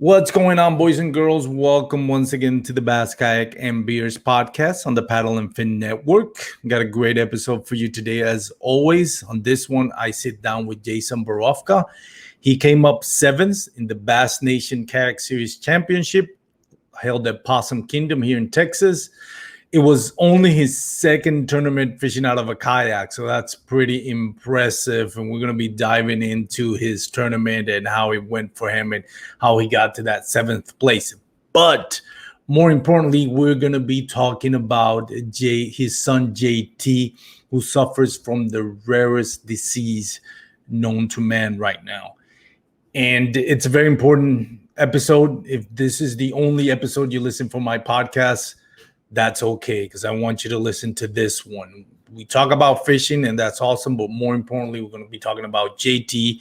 What's going on, boys and girls? Welcome once again to the Bass Kayak and Beers podcast on the Paddle and Fin Network. Got a great episode for you today. As always, on this one, I sit down with Jason Borofka. He came up seventh in the Bass Nation Kayak Series Championship, held at Possum Kingdom here in Texas. It was only his second tournament fishing out of a kayak, so that's pretty impressive. And we're going to be diving into his tournament and how it went for him and how he got to that seventh place. But more importantly, we're going to be talking about his son JT, who suffers from the rarest disease known to man right now. And it's a very important episode. If this is the only episode you listen for my podcast, that's okay, because I want you to listen to this one. We talk about fishing, and that's awesome, but more importantly, we're going to be talking about JT,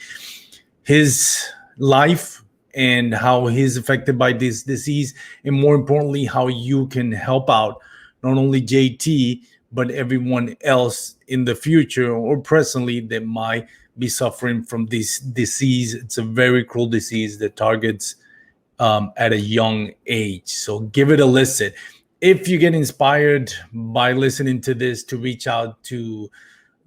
his life, and how he's affected by this disease, and more importantly, how you can help out not only JT, but everyone else in the future or presently that might be suffering from this disease. It's a very cruel disease that targets at a young age. So give it a listen. If you get inspired by listening to this, to reach out to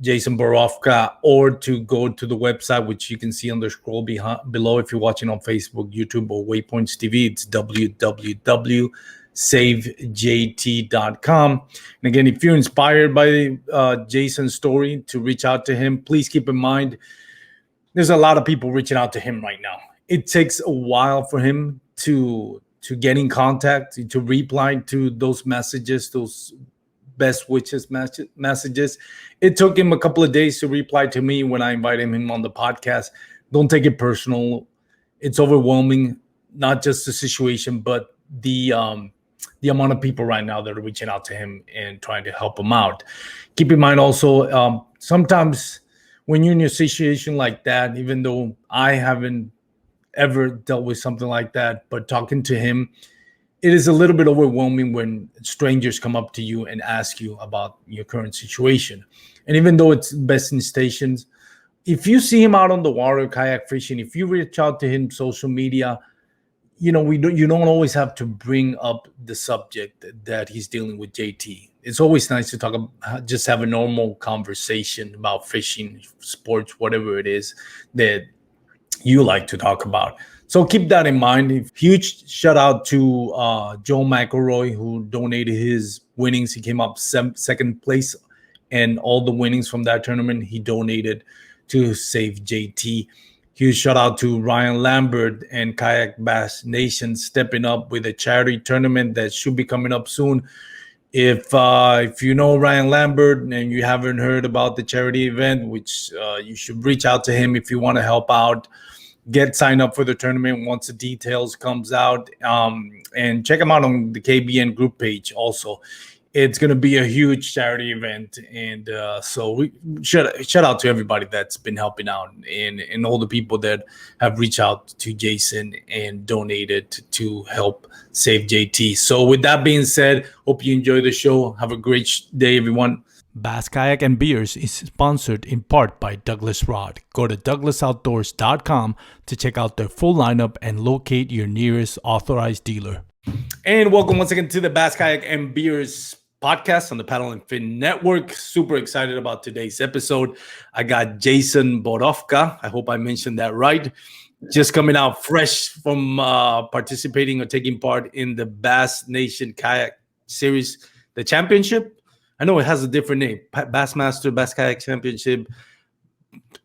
Jason Borofka or to go to the website, which you can see on the scroll below if you're watching on Facebook, YouTube, or Waypoints TV, it's www.savejt.com. And again, if you're inspired by Jason's story, to reach out to him, please keep in mind, there's a lot of people reaching out to him right now. It takes a while for him to get in contact, to reply to those messages, those best wishes messages. It took him a couple of days to reply to me when I invited him on the podcast. Don't take it personal. It's overwhelming, not just the situation, but the amount of people right now that are reaching out to him and trying to help him out. Keep in mind also, sometimes when you're in a situation like that, even though I haven't ever dealt with something like that, but talking to him, it is a little bit overwhelming when strangers come up to you and ask you about your current situation. And even though it's best in stations, if you see him out on the water kayak fishing, if you reach out to him social media, you don't always have to bring up the subject that he's dealing with JT. It's always nice to talk about, just have a normal conversation about fishing, sports, whatever it is that you like to talk about. So keep that in mind. Huge shout out to Joe McElroy, who donated his winnings. He came up second place, and all the winnings from that tournament he donated to Save JT. Huge shout out to Ryan Lambert and Kayak Bass Nation stepping up with a charity tournament that should be coming up soon. If you know Ryan Lambert and you haven't heard about the charity event, which you should reach out to him if you want to help out. Get signed up for the tournament once the details comes out, and check him out on the KBN group page. Also, it's going to be a huge charity event, and so we shout out to everybody that's been helping out, and all the people that have reached out to Jason and donated to help save JT. So with that being said, hope you enjoy the show. Have a great day, everyone. Bass Kayak and Beers is sponsored in part by Douglas Rod. Go to douglasoutdoors.com to check out their full lineup and locate your nearest authorized dealer. And welcome once again to the Bass Kayak and Beers podcast on the Paddle and Fin Network. Super excited about today's episode. I got Jason Borofka. I hope I mentioned that right. Just coming out fresh from participating or taking part in the Bass Nation Kayak Series, the championship. I know it has a different name, Bassmaster, Bass Kayak Championship,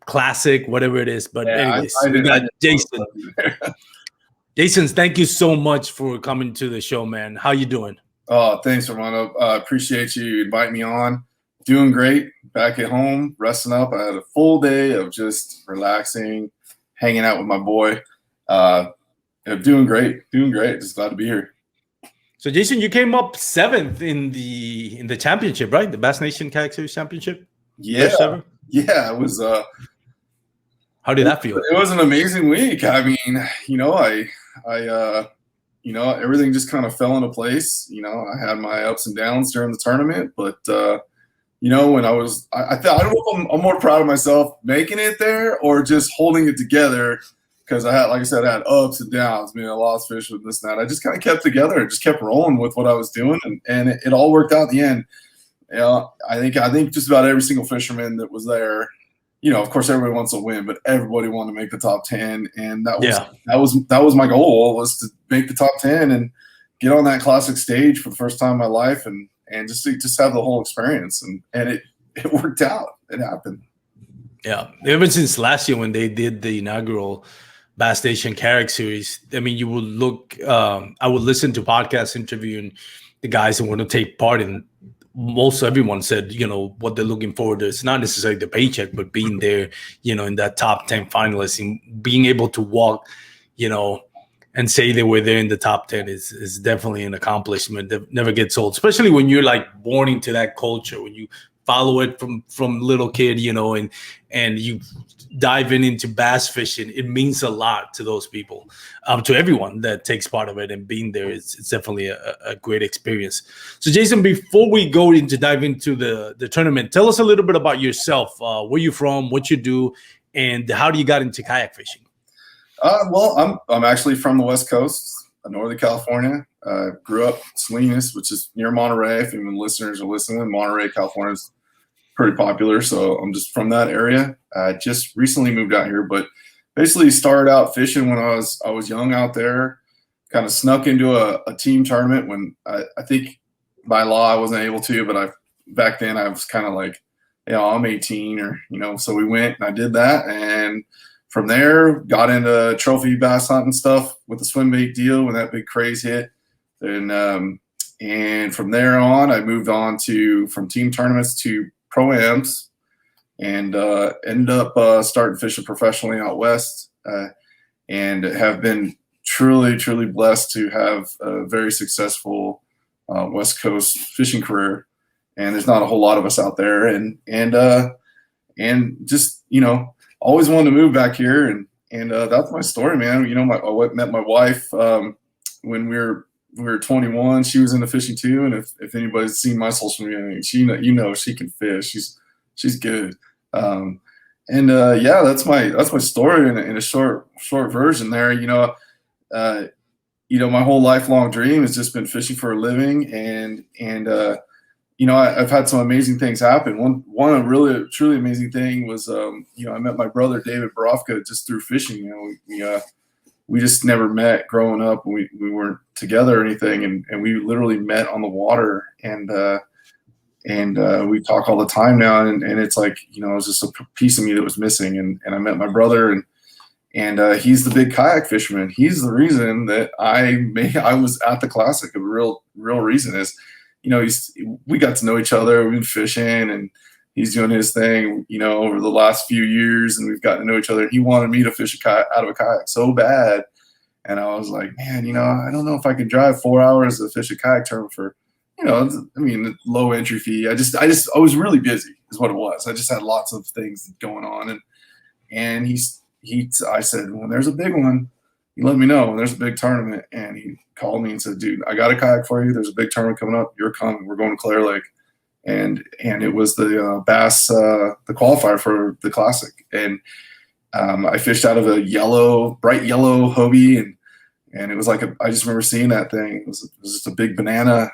Classic, whatever it is. But yeah, anyways, we got Jason. Jason, thank you so much for coming to the show, man. How you doing? Oh, thanks, Romano. Appreciate you inviting me on. Doing great. Back at home, resting up. I had a full day of just relaxing, hanging out with my boy. Doing great. Just glad to be here. So, Jason, you came up seventh in the championship, right? The Bass Nation Kayak Series Championship. Yeah, it was. How did that feel? It was an amazing week. I mean, everything just kind of fell into place. I had my ups and downs during the tournament, but when I don't know if I'm more proud of myself making it there or just holding it together because I had, like I said, I had ups and downs. I mean, I lost fish with this and that. I just kind of kept together and just kept rolling with what I was doing, and it all worked out in the end. You know, I think just about every single fisherman that was there, you know, of course everybody wants to win, but everybody wanted to make the top 10, and that was my goal, was to make the top 10 and get on that classic stage for the first time in my life, and just have the whole experience, and it worked out. It happened. Yeah, ever since last year when they did the inaugural Bass Station Kayak series, I mean, you would look. I would listen to podcasts interviewing the guys who want to take part in. Most everyone said, you know, what they're looking forward to. It's not necessarily the paycheck, but being there, you know, in that top 10 finalists and being able to walk, you know, and say they were there in the top 10 is definitely an accomplishment that never gets old, especially when you're like born into that culture, when you follow it from little kid, you know, and you dive into bass fishing. It means a lot to those people, to everyone that takes part of it, and being there, it's definitely a great experience. So Jason, before we go dive into the tournament, tell us a little bit about yourself, where you're from, what you do, and how do you got into kayak fishing? Well, I'm actually from the West Coast, Northern California. Grew up in Salinas, which is near Monterey. If even listeners are listening, Monterey, California is pretty popular, so I'm just from that area. I just recently moved out here, but basically started out fishing when I was young out there. Kind of snuck into a team tournament when I think by law I wasn't able to, but back then I was kind of like, you know, I'm 18, or, you know, so we went and I did that, and from there got into trophy bass hunting stuff with the swim bait deal when that big craze hit, and from there on I moved on from team tournaments to pro-ams, and ended up starting fishing professionally out west, and have been truly blessed to have a very successful West Coast fishing career. And there's not a whole lot of us out there, and just, you know, always wanted to move back here, and that's my story, man. You know, I met my wife when we were 21. She was into fishing too, and if anybody's seen my social media, she can fish. She's good. Yeah, that's my story in a short version there. You know, my whole lifelong dream has just been fishing for a living, and you know, I've had some amazing things happen. One really truly amazing thing was, you know, I met my brother David Borofka just through fishing. You know, we just never met growing up. We weren't together or anything, and we literally met on the water, and we talk all the time now. And it's like, you know, it was just a piece of me that was missing. And I met my brother, and he's the big kayak fisherman. He's the reason that I was at the Classic. A real reason is, you know, we got to know each other. We've been fishing, and he's doing his thing, you know, over the last few years, and we've gotten to know each other. He wanted me to fish out of a kayak so bad, and I was like, man, you know, I don't know if I can drive 4 hours to fish a kayak tournament for, you know, I mean, low entry fee. I was really busy, is what it was. I just had lots of things going on, and I said, when there's a big one, you let me know when there's a big tournament. And he called me and said, dude, I got a kayak for you. There's a big tournament coming up. You're coming. We're going to Clear Lake. And it was the bass, the qualifier for the Classic. And I fished out of a bright yellow Hobie, and it was like I just remember seeing that thing. It was just a big banana.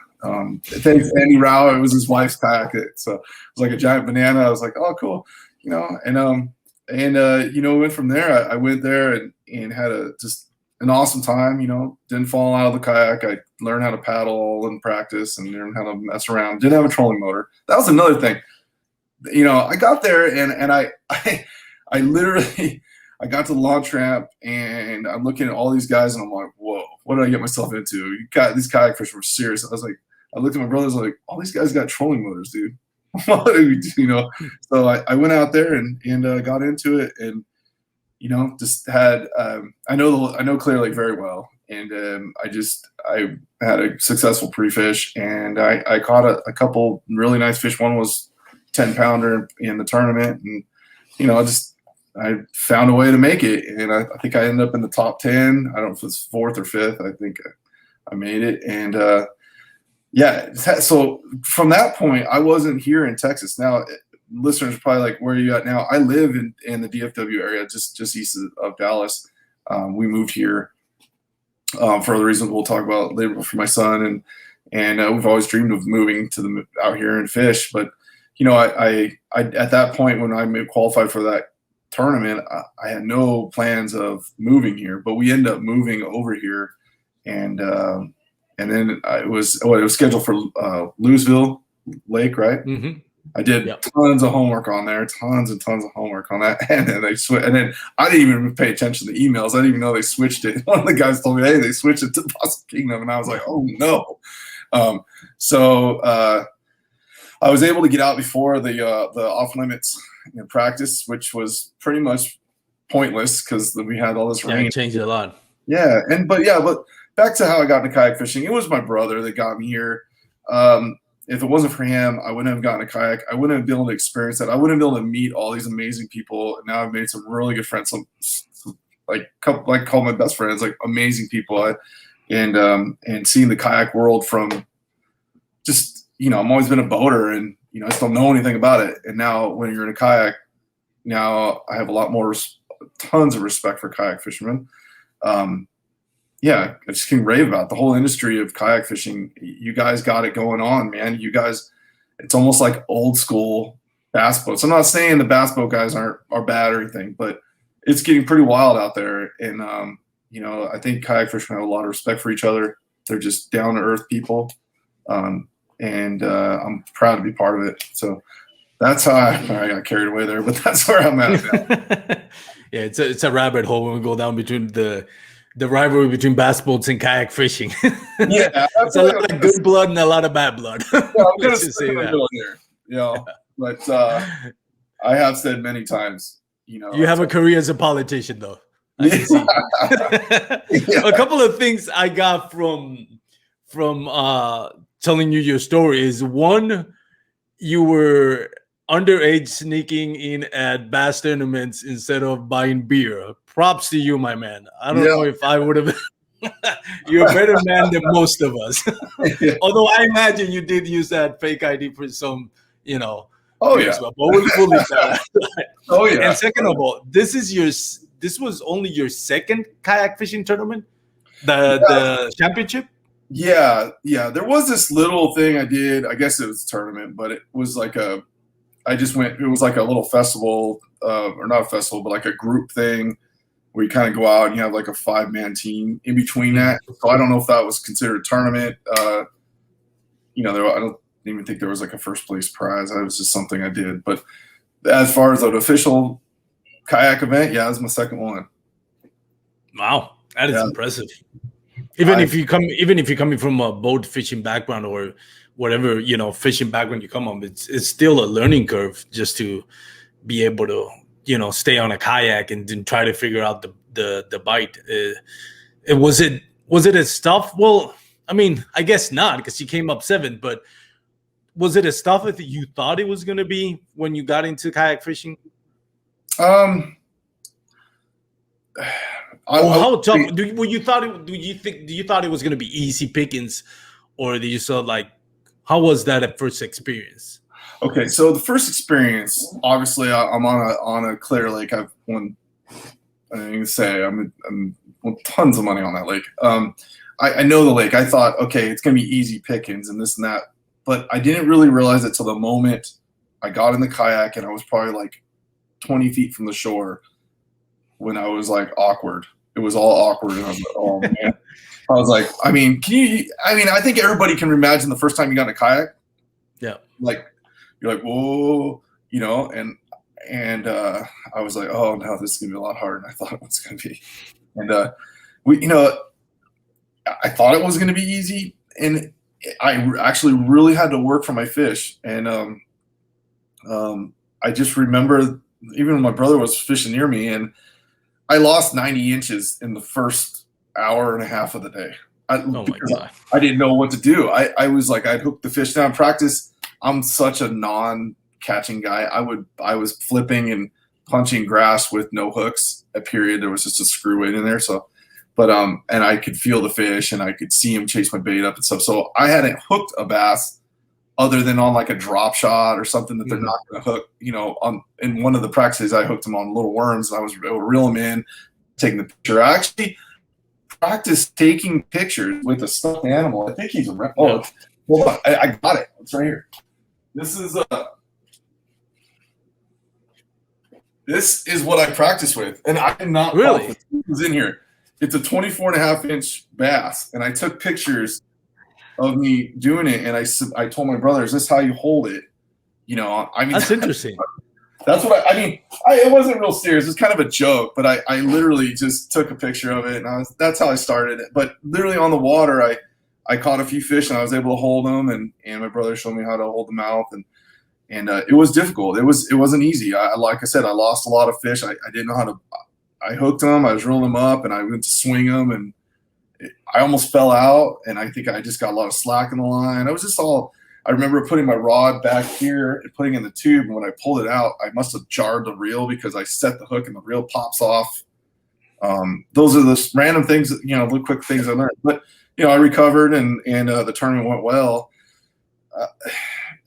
Thanks to Andy Rao, it was his wife's kayak. So it was like a giant banana. I was like, oh, cool, you know. And you know, went from there. I went there and had just an awesome time. You know, didn't fall out of the kayak. I learned how to paddle and practice, and learned how to mess around. Didn't have a trolling motor. That was another thing. You know, I got there, and I literally I got to the launch ramp, and I'm looking at all these guys, and I'm like, whoa, what did I get myself into? These kayak fish were serious. I looked at my brothers like, all these guys got trolling motors, dude. What do we do? You know? So I went out there and got into it, and, you know, just had I know Clear Lake very well, and I had a successful pre-fish, and I caught a couple really nice fish. One was 10-pounder in the tournament, and, you know, I found a way to make it, and I think I ended up in the top 10. I don't know if it's 4th or 5th. I think I made it, and yeah. So from that point, I wasn't here in Texas. Now, listeners are probably like, "Where are you at now?" I live in the DFW area, just east of Dallas. We moved here for other reasons we'll talk about later for my son, and we've always dreamed of moving to out here and fish. But I at that point when I qualified for that tournament, I had no plans of moving here, but we ended up moving over here, and then it was scheduled for Louisville Lake, right? Mm-hmm. I did tons of homework on there, tons and tons of homework on that, and then and then I didn't even pay attention to the emails. I didn't even know they switched it. One of the guys told me, "Hey, they switched it to Possum Kingdom," and I was like, "Oh no!" So I was able to get out before the off limits practice, which was pretty much pointless because we had all this rain. It changed a lot. Yeah, but back to how I got into kayak fishing. It was my brother that got me here. If it wasn't for him, I wouldn't have gotten a kayak. I wouldn't have been able to experience that. I wouldn't have been able to meet all these amazing people. And now I've made some really good friends, some call my best friends, like amazing people. And seeing the kayak world from just, I've always been a boater and, I just don't know anything about it. And now when you're in a kayak, now I have a lot more, tons of respect for kayak fishermen. I just can rave about the whole industry of kayak fishing. You guys got it going on, man. You guys, it's almost like old school bass boats. I'm not saying the bass boat guys are bad or anything, but it's getting pretty wild out there. And, I think kayak fishermen have a lot of respect for each other. They're just down to earth people. And I'm proud to be part of it. So that's how I got carried away there, but that's where I'm at now. Yeah, it's a rabbit hole when we go down between the rivalry between bass boats and kayak fishing. Yeah, it's a lot of good blood and a lot of bad blood. Yeah, I'm gonna say that here, but I have said many times, you have a career as a politician, though. I can see. A couple of things I got from telling you your story is, one, you were underage sneaking in at bass tournaments instead of buying beer. Props to you, my man. I don't know if I would have. You're a better man than most of us. Although I imagine you did use that fake ID for some, Oh yeah. But we'll leave that. Oh yeah. And second of all, this was only your second kayak fishing tournament, the championship. Yeah. There was this little thing I did. I guess it was a tournament, but it was like it was like a little festival, or not a festival, but like a group thing where you kind of go out and you have like a 5-man team in between that. So I don't know if that was considered a tournament. I don't even think there was like a first place prize. It was just something I did. But as far as an official kayak event, it was my second one. Wow, that is impressive. Even if you're coming from a boat fishing background or whatever, fishing background you come on, it's still a learning curve just to be able to, stay on a kayak and then try to figure out the bite. Was it as tough? Well, I mean, I guess not, because you came up 7th, but was it as tough as you thought it was going to be when you got into kayak fishing? How tough? Do you thought it was going to be easy pickings, or did you how was that at first experience? Okay, so the first experience, obviously, I'm on a clear lake. I've won. I didn't say I'm won tons of money on that lake. I know the lake. I thought, okay, it's gonna be easy pickings and this and that, but I didn't really realize it till the moment I got in the kayak and I was probably like 20 feet from the shore when I was like awkward. It was all awkward, and I was like, oh man. I was like, I think everybody can imagine the first time you got in a kayak. Yeah. Like, you're like, whoa, and I was like, oh no, this is gonna be a lot harder than I thought it was gonna be. And I thought it was gonna be easy, and I actually really had to work for my fish. And I just remember, even when my brother was fishing near me, and I lost 90 inches in the first hour and a half of the day. Oh my God. I didn't know what to do. I was like, I'd hook the fish down. Practice, I'm such a non-catching guy. I was flipping and punching grass with no hooks. At period, there was just a screw weight in there. So, but and I could feel the fish and I could see him chase my bait up and stuff. So I hadn't hooked a bass other than on like a drop shot or something that they're not going to hook. In one of the practices, I hooked him on little worms, and I was able to reel him in, taking the picture. I actually practiced taking pictures with a stuffed animal. I think he's a hold on, I got it. It's right here. This is what I practice with, and I did not really. It was in here. It's a 24.5-inch bass, and I took pictures of me doing it, and I told my brother, "Is this how you hold it?" You know, I mean, that's interesting. That's what I mean. It wasn't real serious. It's kind of a joke, but I literally just took a picture of it, and that's how I started it. But literally on the water, I caught a few fish, and I was able to hold them, and my brother showed me how to hold the mouth, and it was difficult. It wasn't easy. Like I said, I lost a lot of fish. I didn't know how to. I hooked them. I was reeling them up, and I went to swing them, and I almost fell out, and I think I just got a lot of slack in the line. I remember putting my rod back here and putting it in the tube, and when I pulled it out, I must have jarred the reel because I set the hook and the reel pops off. Those are the random things, the quick things I learned. But I recovered, and the tournament went well.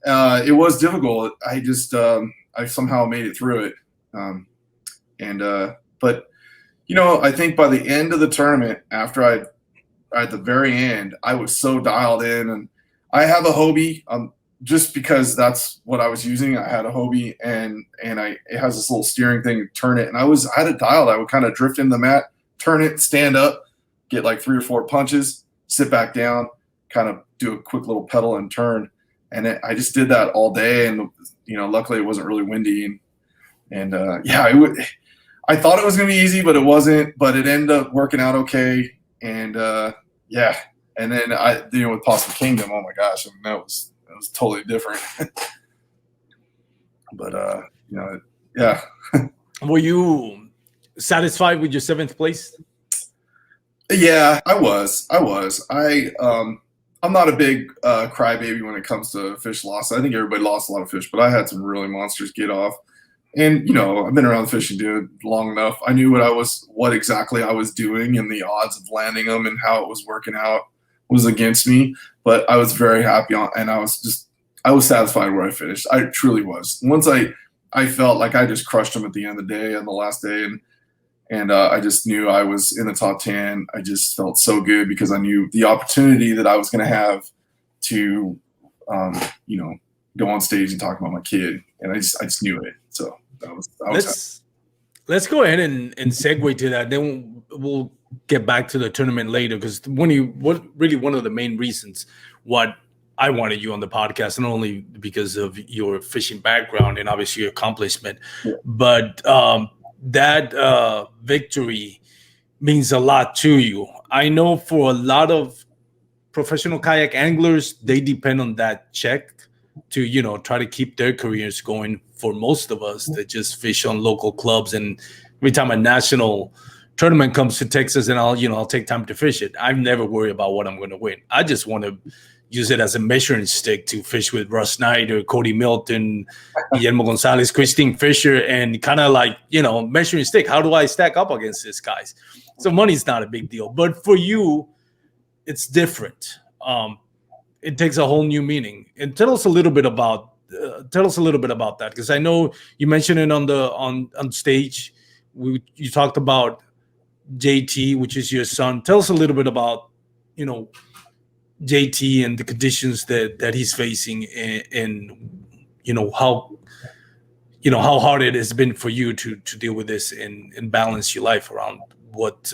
It was difficult. I just I somehow made it through it. But I think by the end of the tournament, after at the very end, I was so dialed in, and I have a Hobie, just because that's what I was using. I had a Hobie, and it has this little steering thing to turn it, and I had it dialed. I would kind of drift in the mat, turn it, stand up, get like 3 or 4 punches, sit back down, kind of do a quick little pedal and turn, and I just did that all day. And luckily it wasn't really windy, and I thought it was going to be easy, but it wasn't. But it ended up working out okay, and And then with Possum Kingdom, oh my gosh, that was totally different. But yeah. Were you satisfied with your 7th place? Yeah, I was. I'm not a big crybaby when it comes to fish loss. I think everybody lost a lot of fish, but I had some really monsters get off. And I've been around the fishing dude long enough. I knew what exactly I was doing, and the odds of landing them and how it was working out was against me, but I was very happy and I was satisfied where I finished. I truly was. Once I felt like I just crushed them at the end of the day, on the last day, and I just knew I was in the top 10. I just felt so good because I knew the opportunity that I was going to have to, go on stage and talk about my kid, and I just knew it. So let's go ahead and segue to that. Then we'll get back to the tournament later, because one of the main reasons what I wanted you on the podcast, not only because of your fishing background and obviously your accomplishment, but that victory means a lot to you. I know for a lot of professional kayak anglers, they depend on that check to try to keep their careers going. For most of us that just fish on local clubs, and every time a national tournament comes to Texas, and I'll take time to fish it, I never worry about what I'm going to win. I just want to use it as a measuring stick to fish with Russ Snyder, Cody Milton, Guillermo Gonzalez, Christine Fisher, and kind of like, measuring stick. How do I stack up against these guys? So money's not a big deal, but for you, it's different. It takes a whole new meaning. And tell us a little bit about that, because I know you mentioned it on stage. You talked about JT, which is your son. Tell us a little bit about JT and the conditions that he's facing, and how hard it has been for you to deal with this and balance your life around what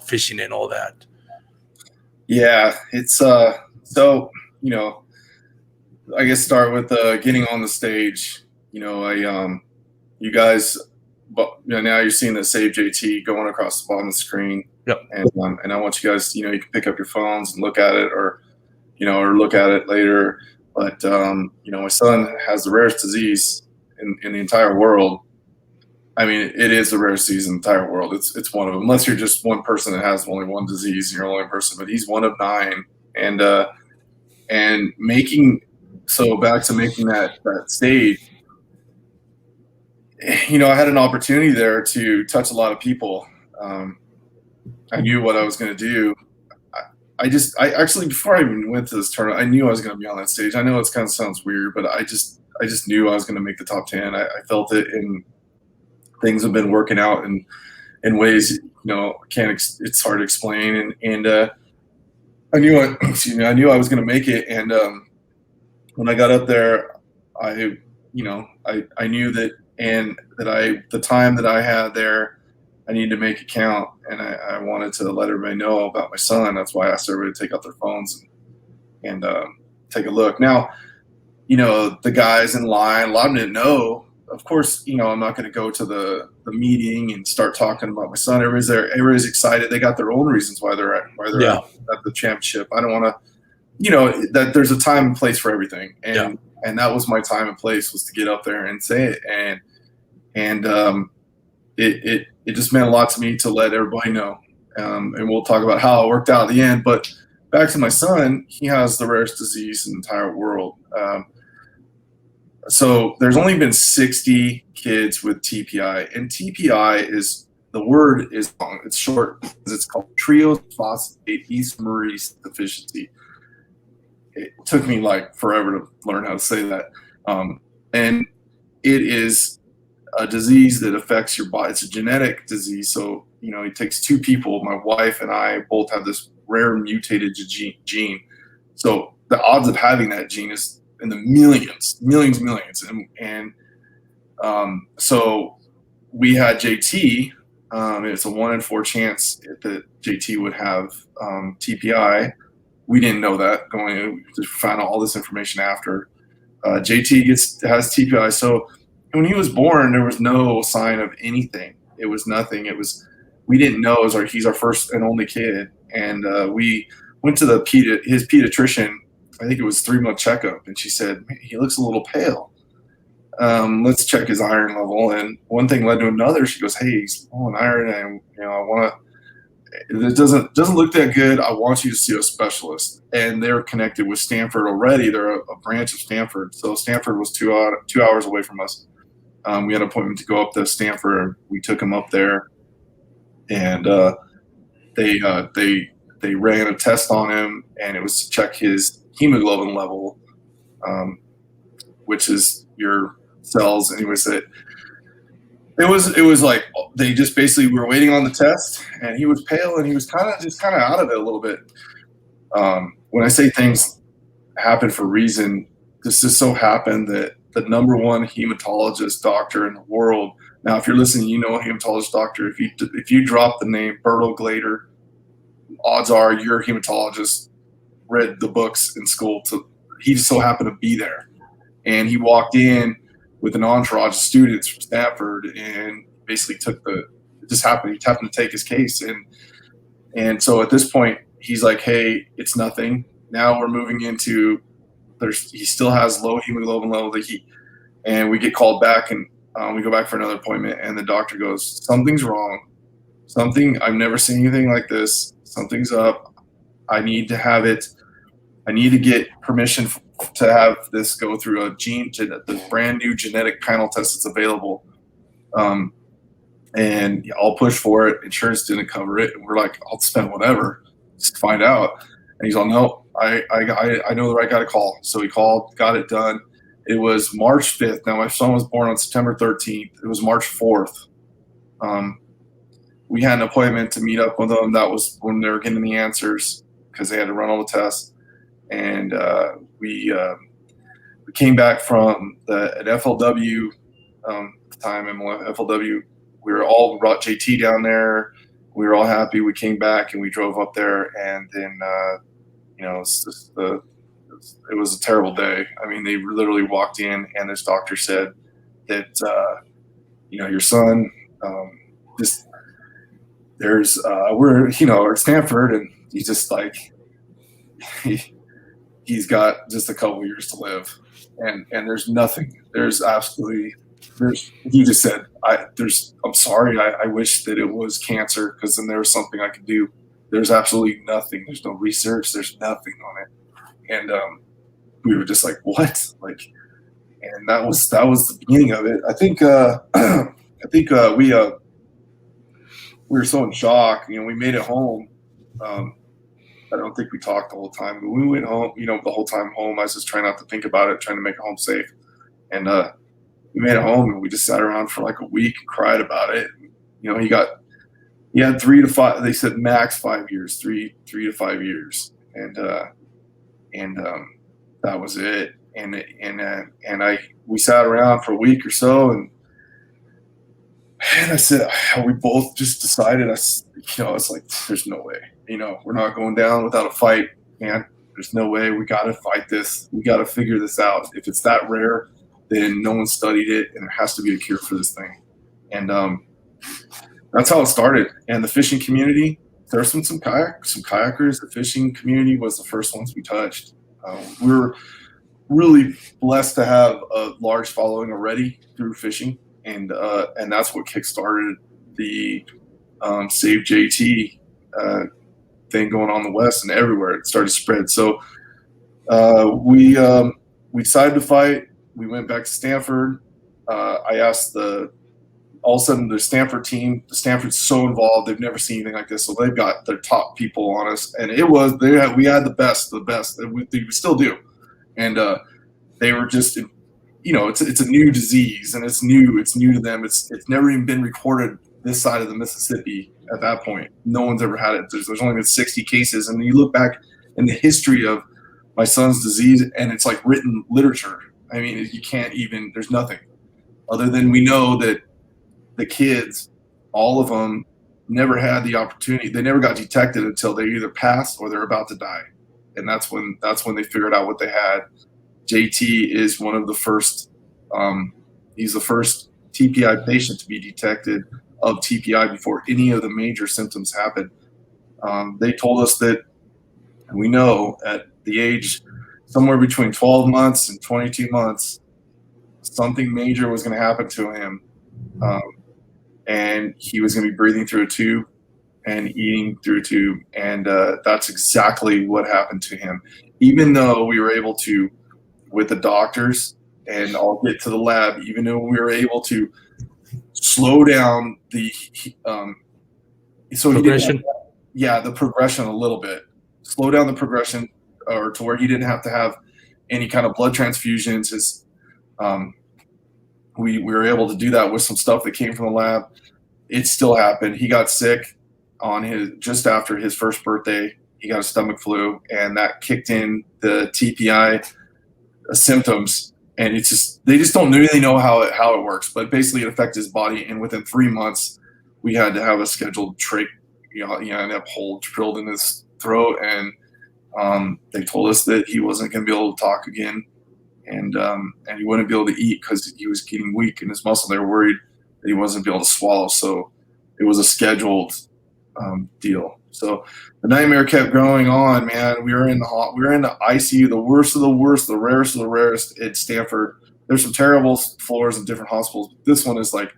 fishing and all that. Yeah, it's so I guess start with getting on the stage. You guys, but now you're seeing the Save JT going across the bottom of the screen. Yep. And I want you guys, you can pick up your phones and look at it, or look at it later. But my son has the rarest disease in the entire world. I mean, it is the rarest disease in the entire world. It's one of them. Unless you're just one person that has only one disease, you're only one person. But he's one of 9, and making that stage. I had an opportunity there to touch a lot of people. I knew what I was going to do. I actually, before I even went to this tournament, I knew I was going to be on that stage. I know it kind of sounds weird, but I just knew I was going to make the top 10. I felt it, and things have been working out in ways it's hard to explain. And I knew I was going to make it. And when I got up there, I knew that, and the time that I had there, I needed to make it count. And I wanted to let everybody know about my son. That's why I asked everybody to take out their phones and take a look. Now, the guys in line, a lot of them didn't know. Of course, I'm not going to go to the meeting and start talking about my son. Everybody's there. Everybody's excited. They got their own reasons why they're at the championship. I don't want to, that there's a time and place for everything. And that was my time and place, was to get up there and say it. And it just meant a lot to me to let everybody know. And we'll talk about how it worked out at the end. But back to my son, he has the rarest disease in the entire world. So there's only been 60 kids with TPI, and TPI the word is long. It's short because it's called triphosphate isomerase deficiency. It took me like forever to learn how to say that. And it is a disease that affects your body. It's a genetic disease. So, it takes two people. My wife and I both have this rare mutated gene. So the odds of having that gene is in the millions. And so we had JT. It's a 1 in 4 chance that JT would have TPI. We didn't know that going in. We found out all this information after. JT has TPI. So when he was born, there was no sign of anything. It was nothing. We didn't know. He's our first and only kid. And we went to his pediatrician. I think it was 3-month checkup, and she said, "Man, he looks a little pale. Let's check his iron level." And one thing led to another. She goes, "Hey, he's low in iron, and I want to. It doesn't look that good. I want you to see a specialist." And they're connected with Stanford already. They're a branch of Stanford. So Stanford was 2 hours away from us. We had an appointment to go up to Stanford. We took him up there, and they ran a test on him, and it was to check his hemoglobin level, which is your cells. Anyways, it was like they just basically, we were waiting on the test, and he was pale, and he was kind of out of it a little bit. When I say things happen for a reason, this just so happened that the number one hematologist doctor in the world. Now, if you're listening, a hematologist doctor. If you drop the name Bertel Glader, odds are your hematologist read the books in school. He just so happened to be there, and he walked in with an entourage of students from Stanford, and basically he happened to take his case, and so at this point he's like, "Hey, it's nothing." Now we're moving into he still has low hemoglobin level, and we get called back, and we go back for another appointment, and the doctor goes, "Something's wrong. I've never seen anything like this. Something's up. I need to have it. I need to get permission to have this go through the brand new genetic panel test that's available. And I'll push for it. Insurance didn't cover it." And we're like, "I'll spend whatever just to find out." And he's like, "No, I know that I got a call." So he called, got it done. It was March 5th. Now, my son was born on September 13th. It was March 4th. We had an appointment to meet up with them. That was when they were getting the answers, because they had to run all the tests. And we came back from an FLW at the time, FLW. We brought JT down there. We were all happy. We came back and we drove up there, and then it was a terrible day. I mean, they literally walked in, and this doctor said that your son we're at Stanford, and he's just like he's got just a couple years to live, and there's nothing. He just said, I'm sorry. I wish that it was cancer, because then there was something I could do. There's absolutely nothing. There's no research. There's nothing on it. And we were just like, what? And that was the beginning of it. I think we were so in shock. We made it home. I don't think we talked the whole time, but we went home. The whole time home, I was just trying not to think about it, trying to make it home safe. And we made it home, and we just sat around for like a week and cried about it. He got He had 3 to 5. They said max 5 years, 3 to 5 years, and that was it. And we sat around for a week or so, and I said, we both just decided, it's like, there's no way, we're not going down without a fight, man. There's no way. We got to fight this. We got to figure this out. If it's that rare, then no one studied it, and there has to be a cure for this thing. And that's how it started. And the fishing community, there's some kayakers. The fishing community was the first ones we touched. We were really blessed to have a large following already through fishing, and that's what kickstarted the Save JT thing going on the West and everywhere. It started to spread. So we decided to fight. We went back to Stanford. I asked all of a sudden the Stanford team. Stanford's so involved; they've never seen anything like this. So they've got their top people on us, and we had the best, and we still do. And they were just, it's a new disease, and it's new to them. It's never even been recorded this side of the Mississippi at that point. No one's ever had it. There's only been 60 cases, and you look back in the history of my son's disease, and it's like written literature. I mean, you can't even. There's nothing other than we know that the kids, all of them, never had the opportunity. They never got detected until they either passed or they're about to die, and that's when they figured out what they had. JT is one of the first. He's the first TPI patient to be detected of TPI before any of the major symptoms happen. They told us that we know at the age somewhere between 12 months and 22 months, something major was going to happen to him. And he was going to be breathing through a tube and eating through a tube. And that's exactly what happened to him. Even though we were able to, with the doctors, and I'll get to the lab, even though we were able to slow down the progression. The progression a little bit, slow down the progression, or to where he didn't have to have any kind of blood transfusions. We were able to do that with some stuff that came from the lab. It still happened. He got sick just after his first birthday. He got a stomach flu, and that kicked in the TPI symptoms. And they just don't really know how it works, but basically it affected his body. And within 3 months, we had to have a scheduled trach, and a hole drilled in his throat. And they told us that he wasn't going to be able to talk again, and he wouldn't be able to eat because he was getting weak in his muscle. They were worried that he wasn't be able to swallow. So it was a scheduled deal. So the nightmare kept going on, man. We were in the ICU, the worst of the worst, the rarest of the rarest at Stanford. There's some terrible floors in different hospitals, but this one is like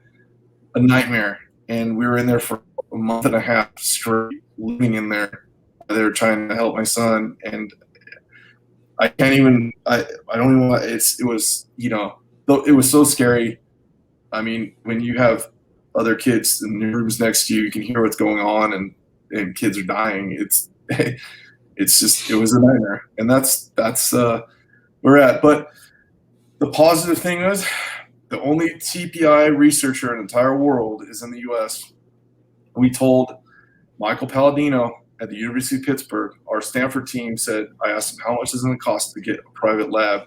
a nightmare. And we were in there for a month and a half straight, living in there. They were trying to help my son, and I can't even. I don't even. It was it was so scary. I mean, when you have other kids in the rooms next to you, you can hear what's going on, and kids are dying. It was a nightmare, and that's where we're at. But the positive thing is, the only TPI researcher in the entire world is in the U.S. We told Michael Palladino at the University of Pittsburgh, our Stanford team said, I asked them how much is it going to cost to get a private lab,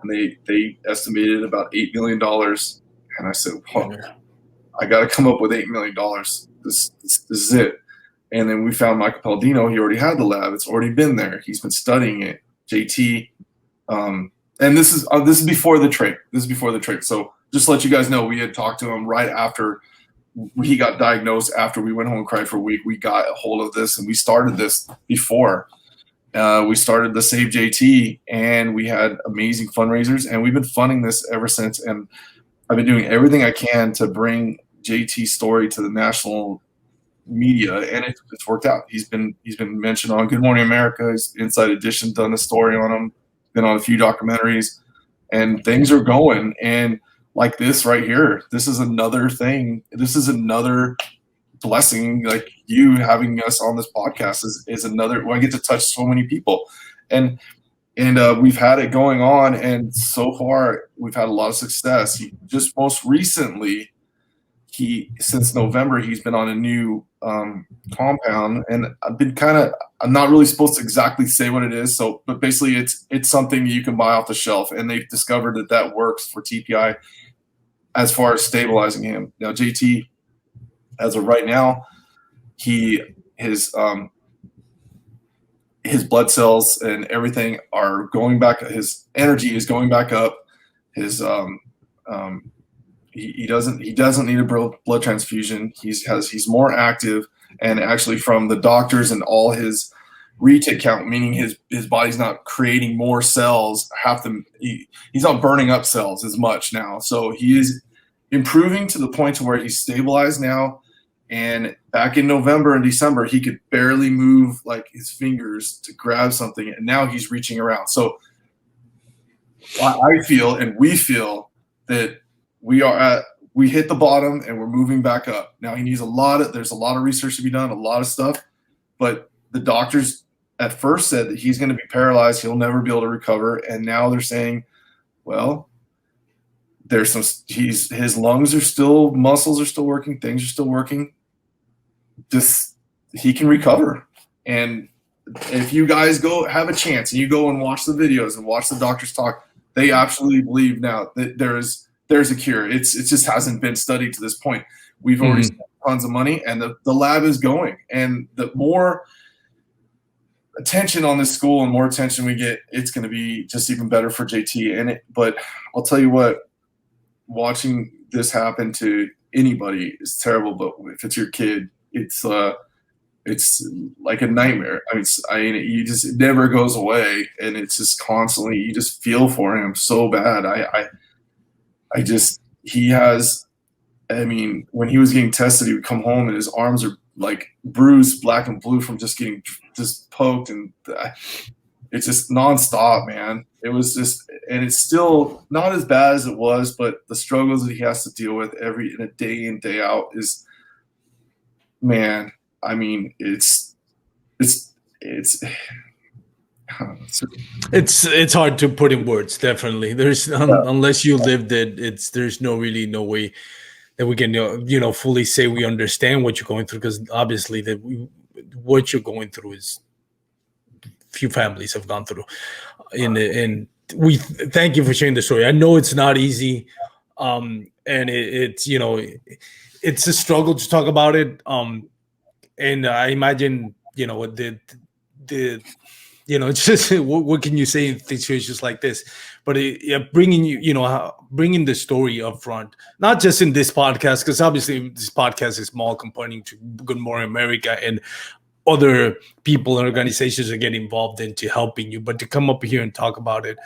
and they estimated about $8 million. And I said, well, I got to come up with $8 million. This is it. And then we found Michael Palladino. He already had the lab. It's already been there. He's been studying it. JT, and this is before the trade. This is before the trade. So just to let you guys know, we had talked to him right after he got diagnosed. After we went home and cried for a week, we got a hold of this, and we started this before. We started the Save JT, and we had amazing fundraisers, and we've been funding this ever since. And I've been doing everything I can to bring JT's story to the national media, and it's worked out. He's been mentioned on Good Morning America. Inside Edition done a story on him. Been on a few documentaries, and things are going. And like this right here, this is another thing. This is another blessing. Like you having us on this podcast is another. I get to touch so many people, and we've had it going on, and so far we've had a lot of success. Just most recently, since November, he's been on a new compound, and I'm not really supposed to exactly say what it is. So, but basically it's something you can buy off the shelf, and they've discovered that works for TPI as far as stabilizing him. Now, JT, as of right now, his blood cells and everything are going back. His energy is going back up. His he doesn't need a blood transfusion. He's more active, and actually from the doctors and all his retake count, meaning his body's not creating more cells. He's not burning up cells as much now. So he is improving to the point to where he's stabilized now. And back in November and December, he could barely move like his fingers to grab something, and now he's reaching around. So I feel, and we feel, that we hit the bottom and we're moving back up. Now there's a lot of research to be done, a lot of stuff, but the doctors at first said that he's going to be paralyzed. He'll never be able to recover. And now they're saying, well, his lungs are still, muscles are still working, things are still working. He can recover. And if you guys have a chance and you go and watch the videos and watch the doctors talk, they absolutely believe now that there's a cure. It just hasn't been studied to this point. We've already spent tons of money, and the lab is going. And the more attention on this school and more attention we get, it's going to be just even better for JT. But I'll tell you what, watching this happen to anybody is terrible. But if it's your kid, it's like a nightmare. It never goes away, and it's just constantly, you just feel for him so bad. When he was getting tested, he would come home and his arms are like bruised, black and blue from just getting poked, and it's just nonstop, man. It was just, and it's still not as bad as it was, but the struggles that he has to deal with in a day in, day out is, man. I mean, it's hard to put in words. Definitely, there's unless you lived it, there's no way that we can fully say we understand what you're going through, because obviously what you're going through is few families have gone through, and we thank you for sharing the story. I know it's not easy, and it's a struggle to talk about it. And I imagine, it's just, what can you say in situations like this? But bringing the story up front, not just in this podcast, because obviously this podcast is small comparing to Good Morning America, and other people and organizations are getting involved into helping you. But to come up here and talk about it,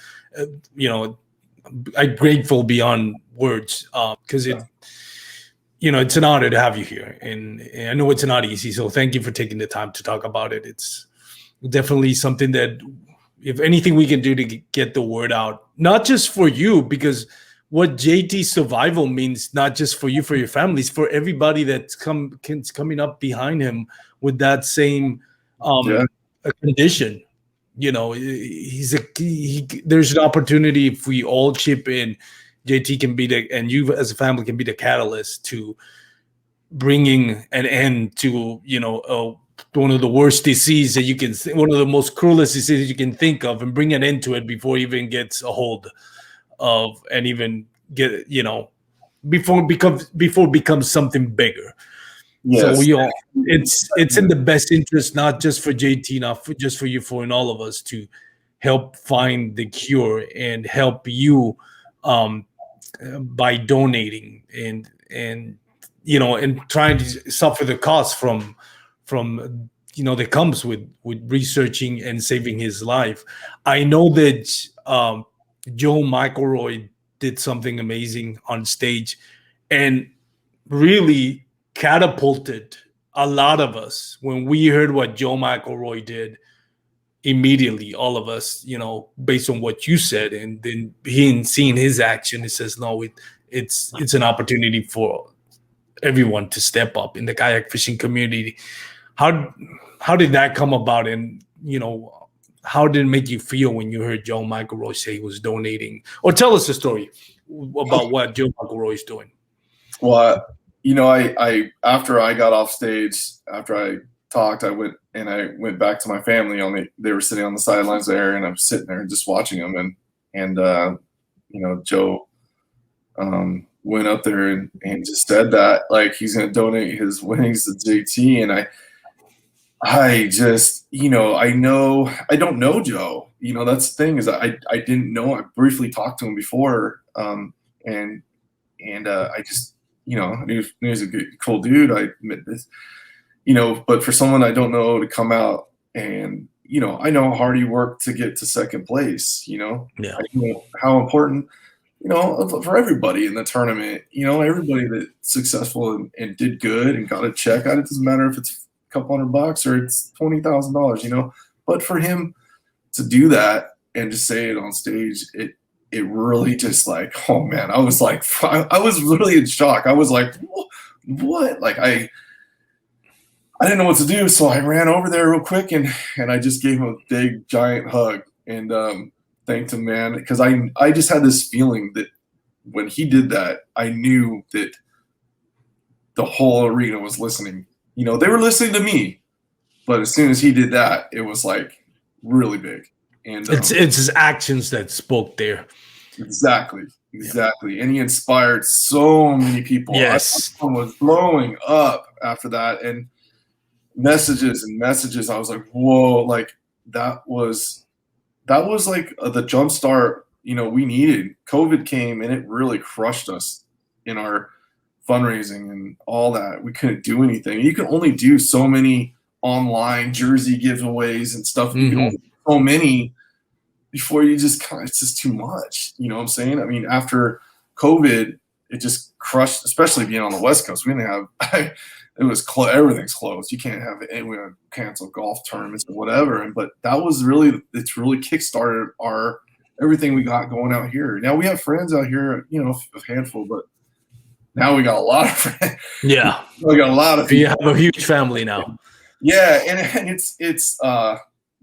I'm grateful beyond words, because it's an honor to have you here, and I know it's not easy. So thank you for taking the time to talk about it. It's definitely something that, if anything we can do to get the word out, not just for you, because what JT's survival means, not just for you, for your families, for everybody that's coming up behind him with that same condition. There's an opportunity if we all chip in. JT can be and you as a family can be the catalyst to bringing an end to, one of the worst disease that you can, one of the most cruelest diseases you can think of, and bring an end to it before it even gets a hold of, and even get, before it becomes something bigger. Yes. So it's in the best interest, not just for JT, not just for you, for in all of us, to help find the cure and help you by donating and trying to suffer the cost from that comes with researching and saving his life. I know that Joe McElroy did something amazing on stage and really catapulted a lot of us. When we heard what Joe McElroy did, immediately all of us, based on what you said, and then seeing his action, it says, no, it's an opportunity for everyone to step up in the kayak fishing community. How did that come about? And how did it make you feel when you heard Joe McElroy say he was donating? Or tell us the story about what Joe McElroy is doing. Well, I after I got off stage, after I talked, I went back to my family. They were sitting on the sidelines there, and I'm sitting there just watching them. And Joe went up there and just said that like he's going to donate his winnings to JT. And I just, I don't know Joe. That's the thing is I didn't know. I briefly talked to him before, and I just, I knew he was a good, cool dude. I admit this, but for someone I don't know to come out and, I know how hard he worked to get to second place, Yeah. I know how important, for everybody in the tournament, everybody that's successful and did good and got a check out. It doesn't matter if it's a couple $100 or it's $20,000, but for him to do that and to say it on stage, it really just like, oh man, I was like, I was really in shock. I was like, what? Like I didn't know what to do. So I ran over there real quick and I just gave him a big giant hug and thanked him, man. Cause I just had this feeling that when he did that, I knew that the whole arena was listening. They were listening to me, but as soon as he did that, it was like really big. And it's his actions that spoke there. Exactly. And he inspired so many people. Yes. I was blowing up after that, and messages. I was like, whoa, like that was like the jump start, we needed. COVID came and it really crushed us in our fundraising and all that. We couldn't do anything. You can only do so many online jersey giveaways and stuff. You can only do so many before you just it's just too much. You know what I'm saying? I mean, after COVID, it just crushed, especially being on the West Coast. We didn't have, it was everything's closed. You can't have it. We had to cancel golf tournaments and whatever. But that was it's really kickstarted everything we got going out here. Now we have friends out here, a handful, but now we got a lot of friends. Yeah. We got a lot of people. You have a huge family now. Yeah. And it's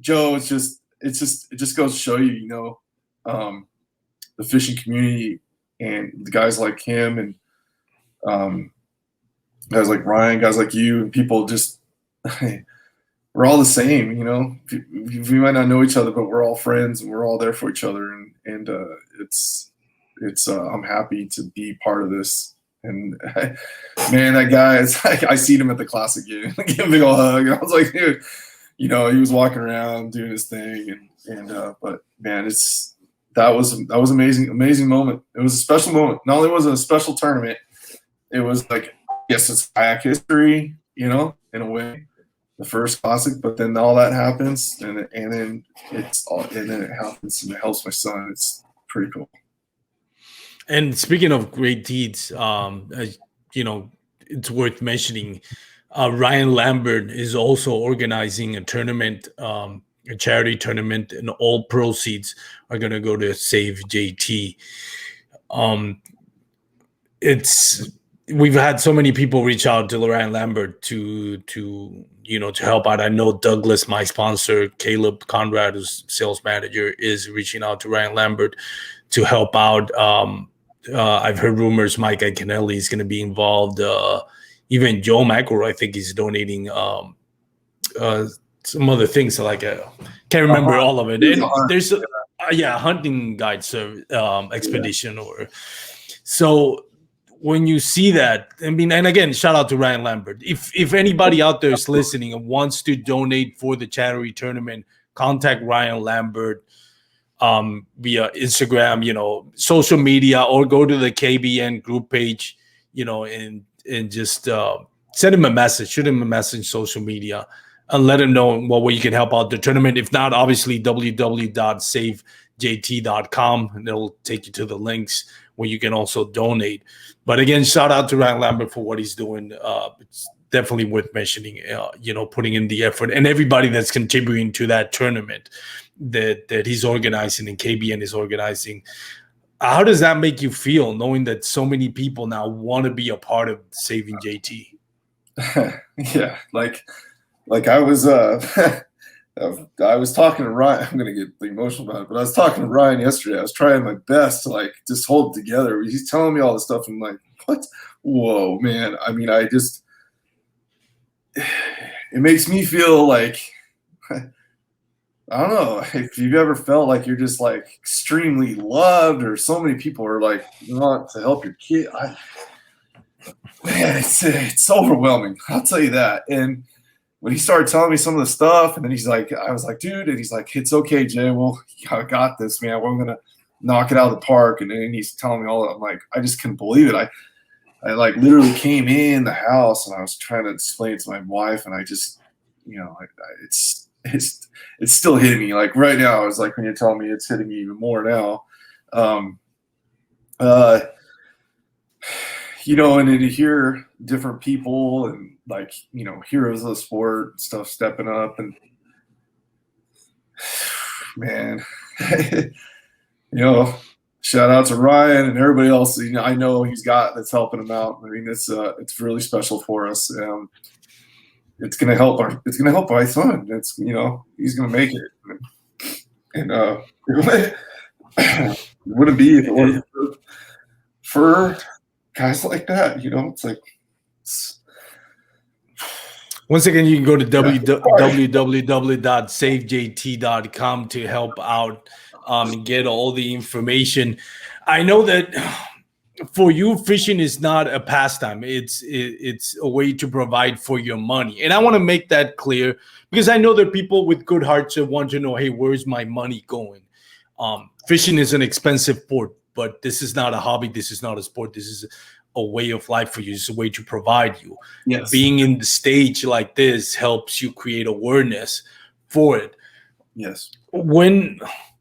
Joe, it just goes to show you, the fishing community and the guys like him and guys like Ryan, guys like you, and people just we're all the same. We might not know each other, but we're all friends and we're all there for each other. And it's I'm happy to be part of this. And man, that guy is like, I seen him at the Classic game, give him a big old hug. And I was like, dude, he was walking around doing his thing, but man, that was amazing moment. It was a special moment. Not only was it a special tournament, it was like, yes, it's kayak history, in a way, the first Classic. But then all that happens, and then it happens, and it helps my son. It's pretty cool. And speaking of great deeds, it's worth mentioning. Ryan Lambert is also organizing a tournament, a charity tournament, and all proceeds are going to go to Save JT. We've had so many people reach out to Ryan Lambert to help out. I know Douglas, my sponsor, Caleb Conrad, who's sales manager, is reaching out to Ryan Lambert to help out. I've heard rumors Mike Iaconelli is going to be involved. Even Joe McElroy, I think he's donating some other things. So can't remember all of it. And there's a hunting guide expedition so. When you see that, I mean, and again, shout out to Ryan Lambert. If anybody out there is listening and wants to donate for the charity tournament, contact Ryan Lambert via Instagram, social media, or go to the KBN group page, and just send him a message, shoot him a message, social media, and let him know what way you can help out the tournament. If not, obviously www.savejt.com, and it'll take you to the links where you can also donate. But again, shout out to Ryan Lambert for what he's doing. It's definitely worth mentioning, putting in the effort, and everybody that's contributing to that tournament that he's organizing and KBN is organizing. How does that make you feel, knowing that so many people now want to be a part of Saving JT? Yeah, like I was I was talking to Ryan. I'm gonna get emotional about it, but I was talking to Ryan yesterday. I was trying my best to like just hold it together. He's telling me all this stuff. I'm like, what? Whoa, man. I mean, it makes me feel like I don't know if you've ever felt like you're just like extremely loved, or so many people are like want to help your kid. Man, it's overwhelming. I'll tell you that. And when he started telling me some of the stuff, and then he's like, I was like, dude, and he's like, it's okay, Jay. Well, I got this, man. We're gonna knock it out of the park. And then he's telling me all that. I'm like, I just couldn't believe it. I like literally came in the house and I was trying to explain it to my wife, and I just, it's still hitting me. Like right now, it's like when you're telling me, it's hitting me even more now. And then to hear different people and like, heroes of the sport stuff stepping up, and man, shout out to Ryan and everybody else. I know he's got that's helping him out. I mean, it's really special for us. It's gonna help my son. It's he's gonna make it, and it wouldn't be if it wasn't for guys like that. It's like. Once again, you can go to www.savejt.com to help out and get all the information. I know that for you, fishing is not a pastime. It's a way to provide for your money. And I want to make that clear because I know there are people with good hearts that want to know, hey, where's my money going? Fishing is an expensive sport, but this is not a hobby. This is not a sport. This is a way of life for you. It's a way to provide you. Yes. Being in the stage like this helps you create awareness for it. Yes.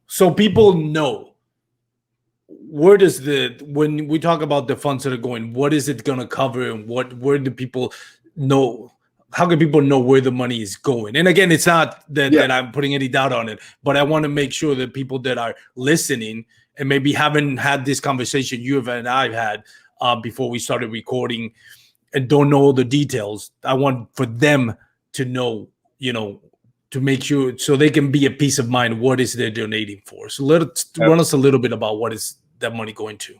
So people know, when we talk about the funds that are going, what is it going to cover, and where do people know? How can people know where the money is going? And again, it's not that I'm putting any doubt on it, but I want to make sure that people that are listening and maybe haven't had this conversation you and I had before we started recording and don't know all the details. I want for them to know, to make sure so they can be a peace of mind. What is they're donating for? So let's run us a little bit about what is that money going to.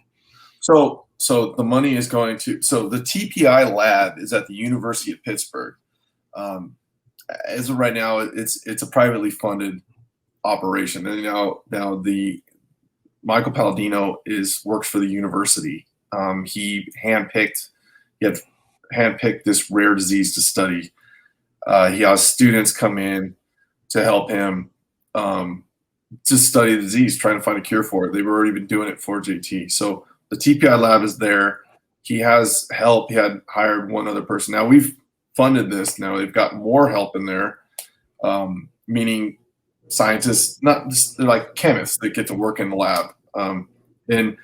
So the money is going to, so the TPI lab is at the University of Pittsburgh. As of right now, it's a privately funded operation. And now the Michael Palladino works for the university. He handpicked this rare disease to study. He has students come in to help him just study the disease, trying to find a cure for it. They've already been doing it for JT. So the TPI lab is there. He has help. He had hired one other person. Now we've funded this. Now they've got more help in there, meaning scientists, not just they're like chemists that get to work in the lab. And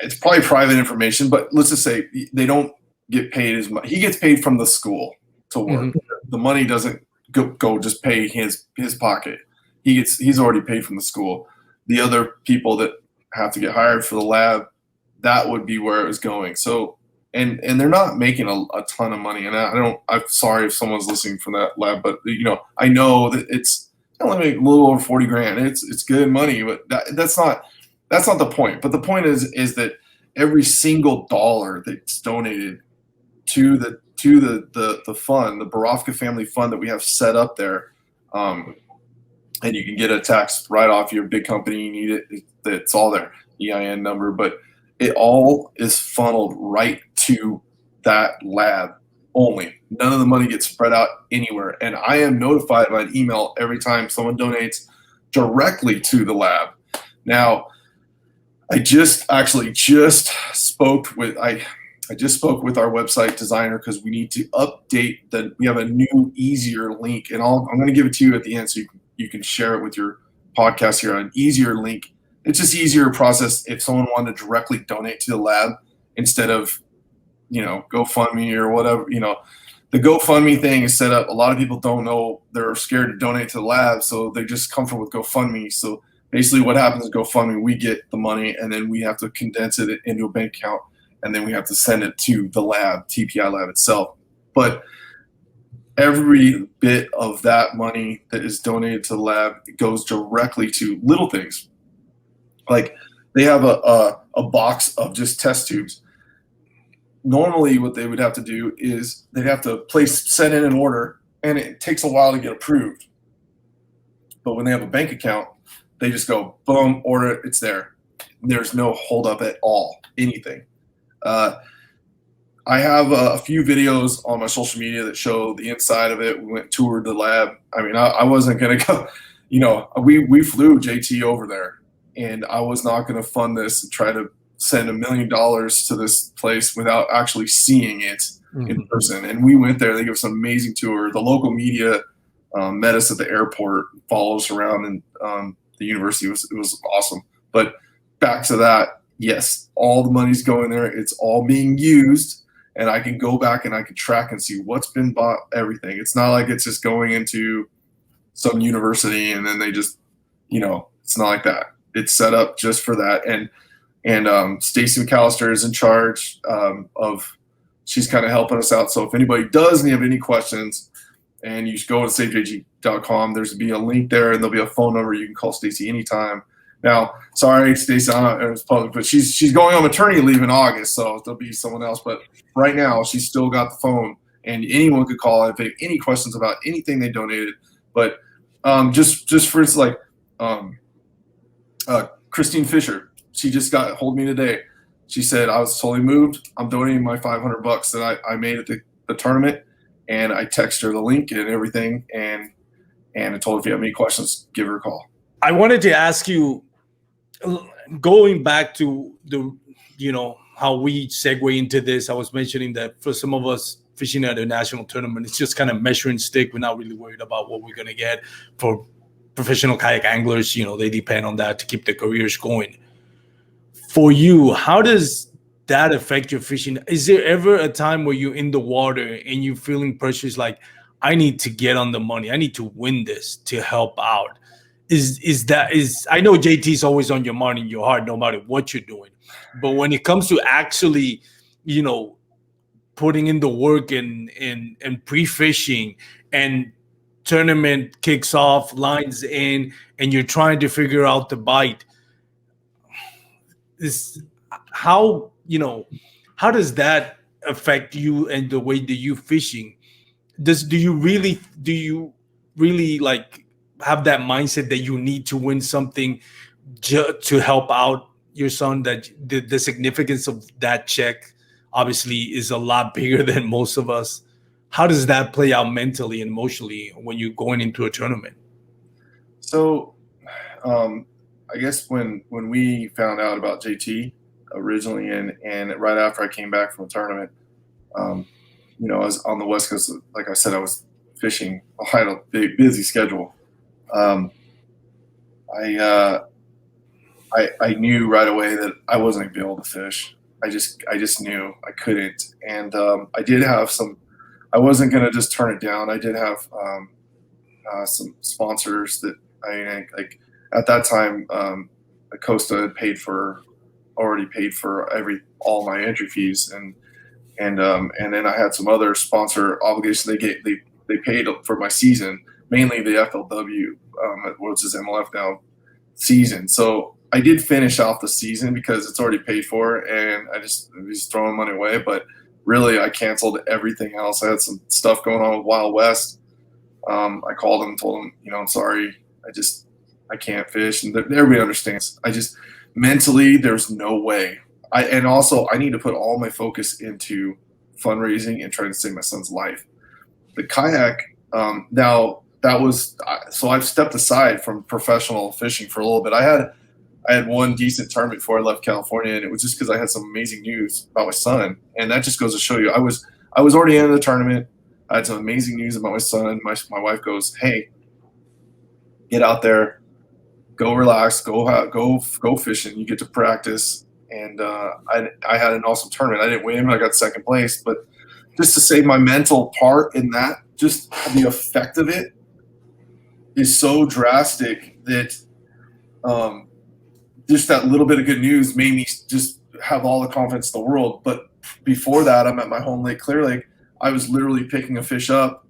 it's probably private information, but let's just say they don't get paid as much. He gets paid from the school to work. Mm-hmm. The money doesn't go just pay his pocket. He's already paid from the school. The other people that have to get hired for the lab, that would be where it was going. So, and they're not making a ton of money. And I'm sorry if someone's listening from that lab, but I know that it's only making a little over 40 grand. It's good money, but that's not the point. But the point is that every single dollar that's donated to the fund, the Borofka Family Fund that we have set up there, and you can get a tax write-off. You're a big company, you need it. It's all there, EIN number, but it all is funneled right to that lab only. None of the money gets spread out anywhere. And I am notified by email every time someone donates directly to the lab. Now, I just spoke with our website designer because we need to update we have a new, easier link, and I'm going to give it to you at the end so you can share it with your podcast here. An easier link. It's just easier process if someone wanted to directly donate to the lab instead of, GoFundMe or whatever. The GoFundMe thing is set up. A lot of people don't know, they're scared to donate to the lab, so they just comfortable with GoFundMe. So basically what happens is GoFundMe, we get the money and then we have to condense it into a bank account and then we have to send it to the lab, TPI lab itself. But every bit of that money that is donated to the lab goes directly to little things. Like they have a box of just test tubes. Normally what they would have to do is they'd have to send in an order, and it takes a while to get approved. But when they have a bank account, they just go, boom, order it, it's there. There's no holdup at all, anything. I have a few videos on my social media that show the inside of it. We went toured the lab. I mean, I wasn't going to go, we flew JT over there, and I was not going to fund this and try to send $1 million to this place without actually seeing it in person. And we went there. They gave us an amazing tour. The local media met us at the airport, followed us around, and the university. It was awesome. But back to that, yes, all the money's going there. It's all being used. And I can go back and I can track and see what's been bought, everything. It's not like it's just going into some university and then they just, it's not like that. It's set up just for that. And Stacy McAllister is in charge she's kind of helping us out. So if anybody does have any questions, and you should go to savejg.com, there's be a link there, and there'll be a phone number. You can call Stacy anytime. Now, sorry, Stacy, it was public, but she's going on maternity leave in August, so there'll be someone else. But right now, she's still got the phone, and anyone could call if they have any questions about anything they donated. But just for instance, like Christine Fisher, she just got hold of me today. She said, I was totally moved. I'm donating my $500 that I made at the tournament, and I texted her the link and everything, and I told her if you have any questions, give her a call. I wanted to ask you, going back to how we segue into this. I was mentioning that for some of us fishing at a national tournament, it's just kind of measuring stick. We're not really worried about what we're going to get. For professional kayak anglers, they depend on that to keep their careers going. For you, how does that affect your fishing? Is there ever a time where you're in the water and you're feeling pressures like, I need to get on the money, I need to win this to help out? I know JT's always on your mind and your heart no matter what you're doing, but when it comes to actually putting in the work and pre-fishing, and tournament kicks off, lines in, and you're trying to figure out the bite, how does that affect you and the way that you fishing? Do you really like have that mindset that you need to win something to help out your son? That the significance of that check obviously is a lot bigger than most of us. How does that play out mentally and emotionally when you're going into a tournament? So I guess when we found out about JT originally, and right after I came back from a tournament, I was on the West Coast. Like I said, I was fishing. I had a big, busy schedule. I knew right away that I wasn't going to be able to fish. I just knew I couldn't. And I did have I wasn't going to just turn it down. I did have some sponsors that like at that time, Acosta had already paid for all my entry fees, and then I had some other sponsor obligations. They paid for my season, mainly the FLW, which is MLF now, season. So I did finish off the season because it's already paid for, and I was throwing money away. But really, I canceled everything else. I had some stuff going on with Wild West. I called them and told them, I'm sorry, I can't fish, and everybody understands. Mentally, there's no way. I need to put all my focus into fundraising and trying to save my son's life. The kayak, now that was, so I've stepped aside from professional fishing for a little bit. I had one decent tournament before I left California, and it was just because I had some amazing news about my son. And that just goes to show you, I was already in the tournament. I had some amazing news about my son. My wife goes, hey, get out there, go relax, go fishing. You get to practice. And I had an awesome tournament. I didn't win. I got second place. But just to say my mental part in that, just the effect of it is so drastic that just that little bit of good news made me just have all the confidence in the world. But before that, I'm at my home lake, Clear Lake. I was literally picking a fish up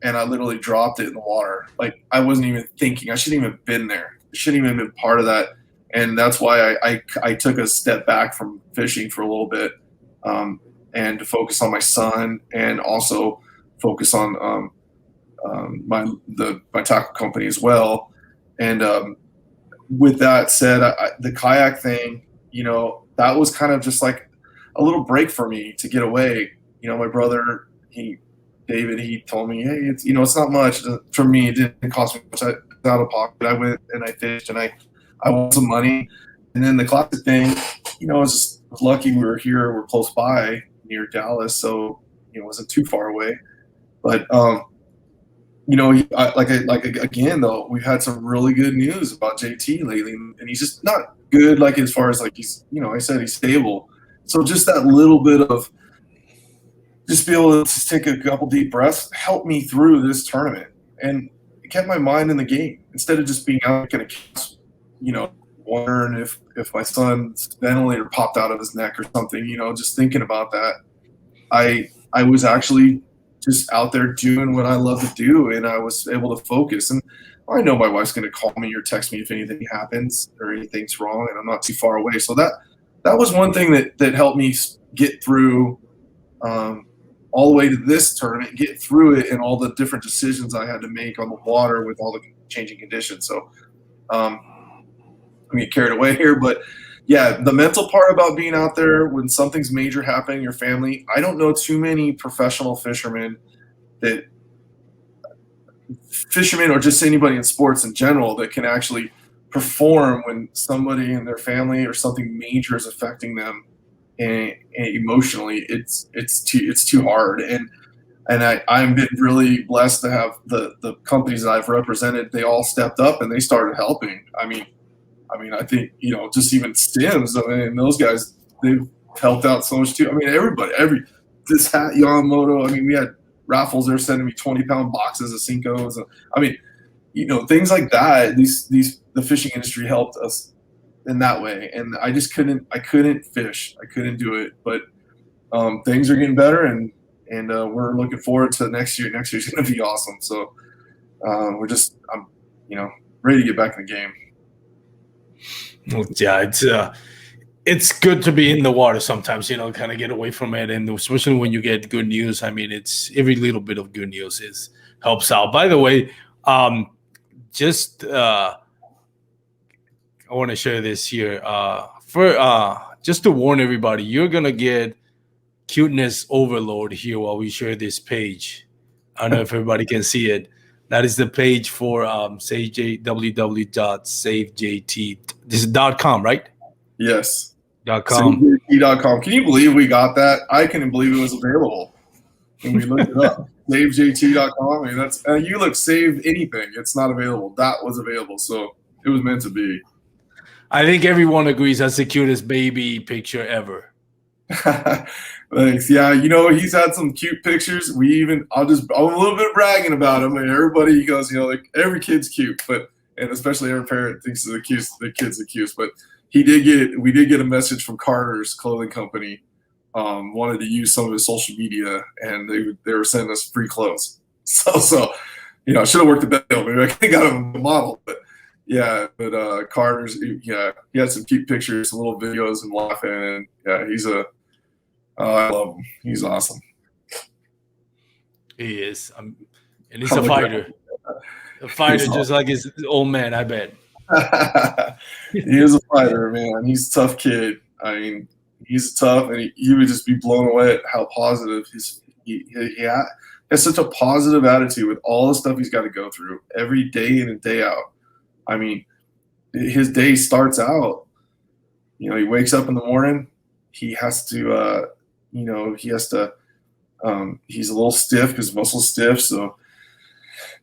and I literally dropped it in the water. Like, I wasn't even thinking. I shouldn't even have been there. I shouldn't even have been part of that. And that's why I took a step back from fishing for a little bit, and to focus on my son, and also focus on my tackle company as well. And with that said, the kayak thing, that was kind of just like a little break for me to get away. My brother, David, he told me, hey, it's not much for me. It didn't cost me much. Out of pocket. I went and I fished, and I won some money. And then the classic thing, I was just lucky we were here. We're close by near Dallas, so it wasn't too far away. But again though, we've had some really good news about JT lately, and he's just not good. Like, as far as like he's, I said he's stable. So just that little bit of just be able to take a couple deep breaths helped me through this tournament, and it kept my mind in the game instead of just being out going to, wondering if my son's ventilator popped out of his neck or something. Just thinking about that, I was actually just out there doing what I love to do, and I was able to focus. And I know my wife's going to call me or text me if anything happens or anything's wrong, and I'm not too far away. So that was one thing that helped me get through all the way to this tournament, get through it, and all the different decisions I had to make on the water with all the changing conditions. So I'm getting carried away here, but yeah, the mental part about being out there when something's major happening in your family. I don't know too many professional fishermen or just anybody in sports in general that can actually perform when somebody in their family or something major is affecting them, and emotionally it's too hard. And I've been really blessed to have the companies that I've represented. They all stepped up and they started helping. I mean, I think, just even Sims, those guys, they've helped out so much too. I mean, everybody, this hat, Yamamoto, we had raffles. They're sending me 20-pound boxes of Cincos. I mean, things like that. The fishing industry helped us in that way. And I just couldn't fish. I couldn't do it. But things are getting better, and we're looking forward to next year. Next year's going to be awesome. So I'm ready to get back in the game. Well, yeah, it's good to be in the water sometimes, kind of get away from it, and especially when you get good news. it's every little bit of good news helps out. By the way, I want to share this here just to warn everybody, you're gonna get cuteness overload here while we share this page. I don't know if everybody can see it. That is the page for www.savejt. This is .com, right? Yes. .com. SaveJT.com. Can you believe we got that? I couldn't believe it was available when we looked it up. SaveJT.com. That's you look Save Anything. It's not available. That was available, so it was meant to be. I think everyone agrees that's the cutest baby picture ever. Thanks. Yeah, he's had some cute pictures. I'm a little bit bragging about him, and everybody goes, like every kid's cute, and especially every parent thinks the kid's the cutest. But we did get a message from Carter's clothing company, wanted to use some of his social media, and they were sending us free clothes. So I should have worked the deal. Maybe I could have got him a model, but. Yeah, but Carter's, he had some cute pictures, some little videos, and laughing, and yeah, I love him. He's awesome. He is, and he's a fighter. A fighter, just like his old man, I bet. He is a fighter, man. He's a tough kid. He's tough, and he would just be blown away at how positive he has such a positive attitude with all the stuff he's got to go through every day in and day out. His day starts out, he wakes up in the morning, he has to, he's a little stiff because his muscle's stiff. So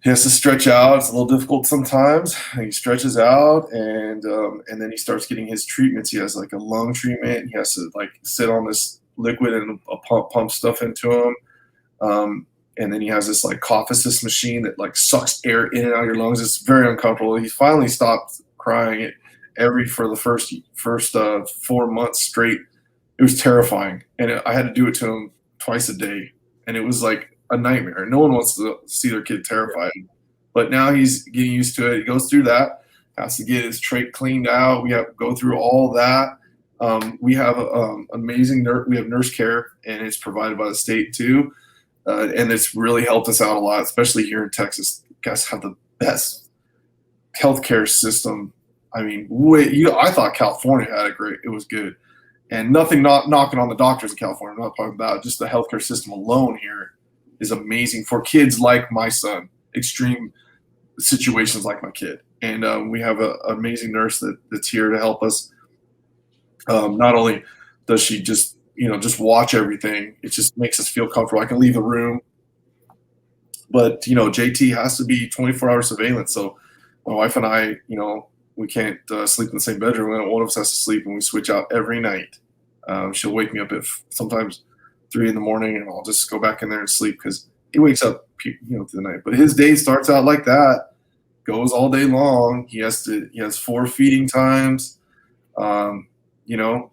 he has to stretch out. It's a little difficult sometimes. And he stretches out, and then he starts getting his treatments. He has like a lung treatment. He has to sit on this liquid and a pump stuff into him. And then he has this cough assist machine that sucks air in and out of your lungs. It's very uncomfortable. He finally stopped crying for the first 4 months straight. It was terrifying, and I had to do it to him twice a day. And it was a nightmare. No one wants to see their kid terrified. But now he's getting used to it. He goes through that, has to get his trach cleaned out. We have to go through all that. We have amazing we have nurse care, and it's provided by the state too. And it's really helped us out a lot, especially here in Texas. You guys have the best healthcare system. I mean, I thought California had it was good. And nothing not knocking on the doctors in California. I'm not talking about just the healthcare system alone here is amazing for kids like my son, extreme situations like my kid. And we have an amazing nurse that's here to help us. Not only does she just watch everything, it just makes us feel comfortable. I can leave the room, but JT has to be 24-hour surveillance. So my wife and I, we can't sleep in the same bedroom. One of us has to sleep, and we switch out every night. She'll wake me up at sometimes 3 a.m, and I'll just go back in there and sleep because he wakes up, through the night. But his day starts out like that, goes all day long. He has 4 feeding times. You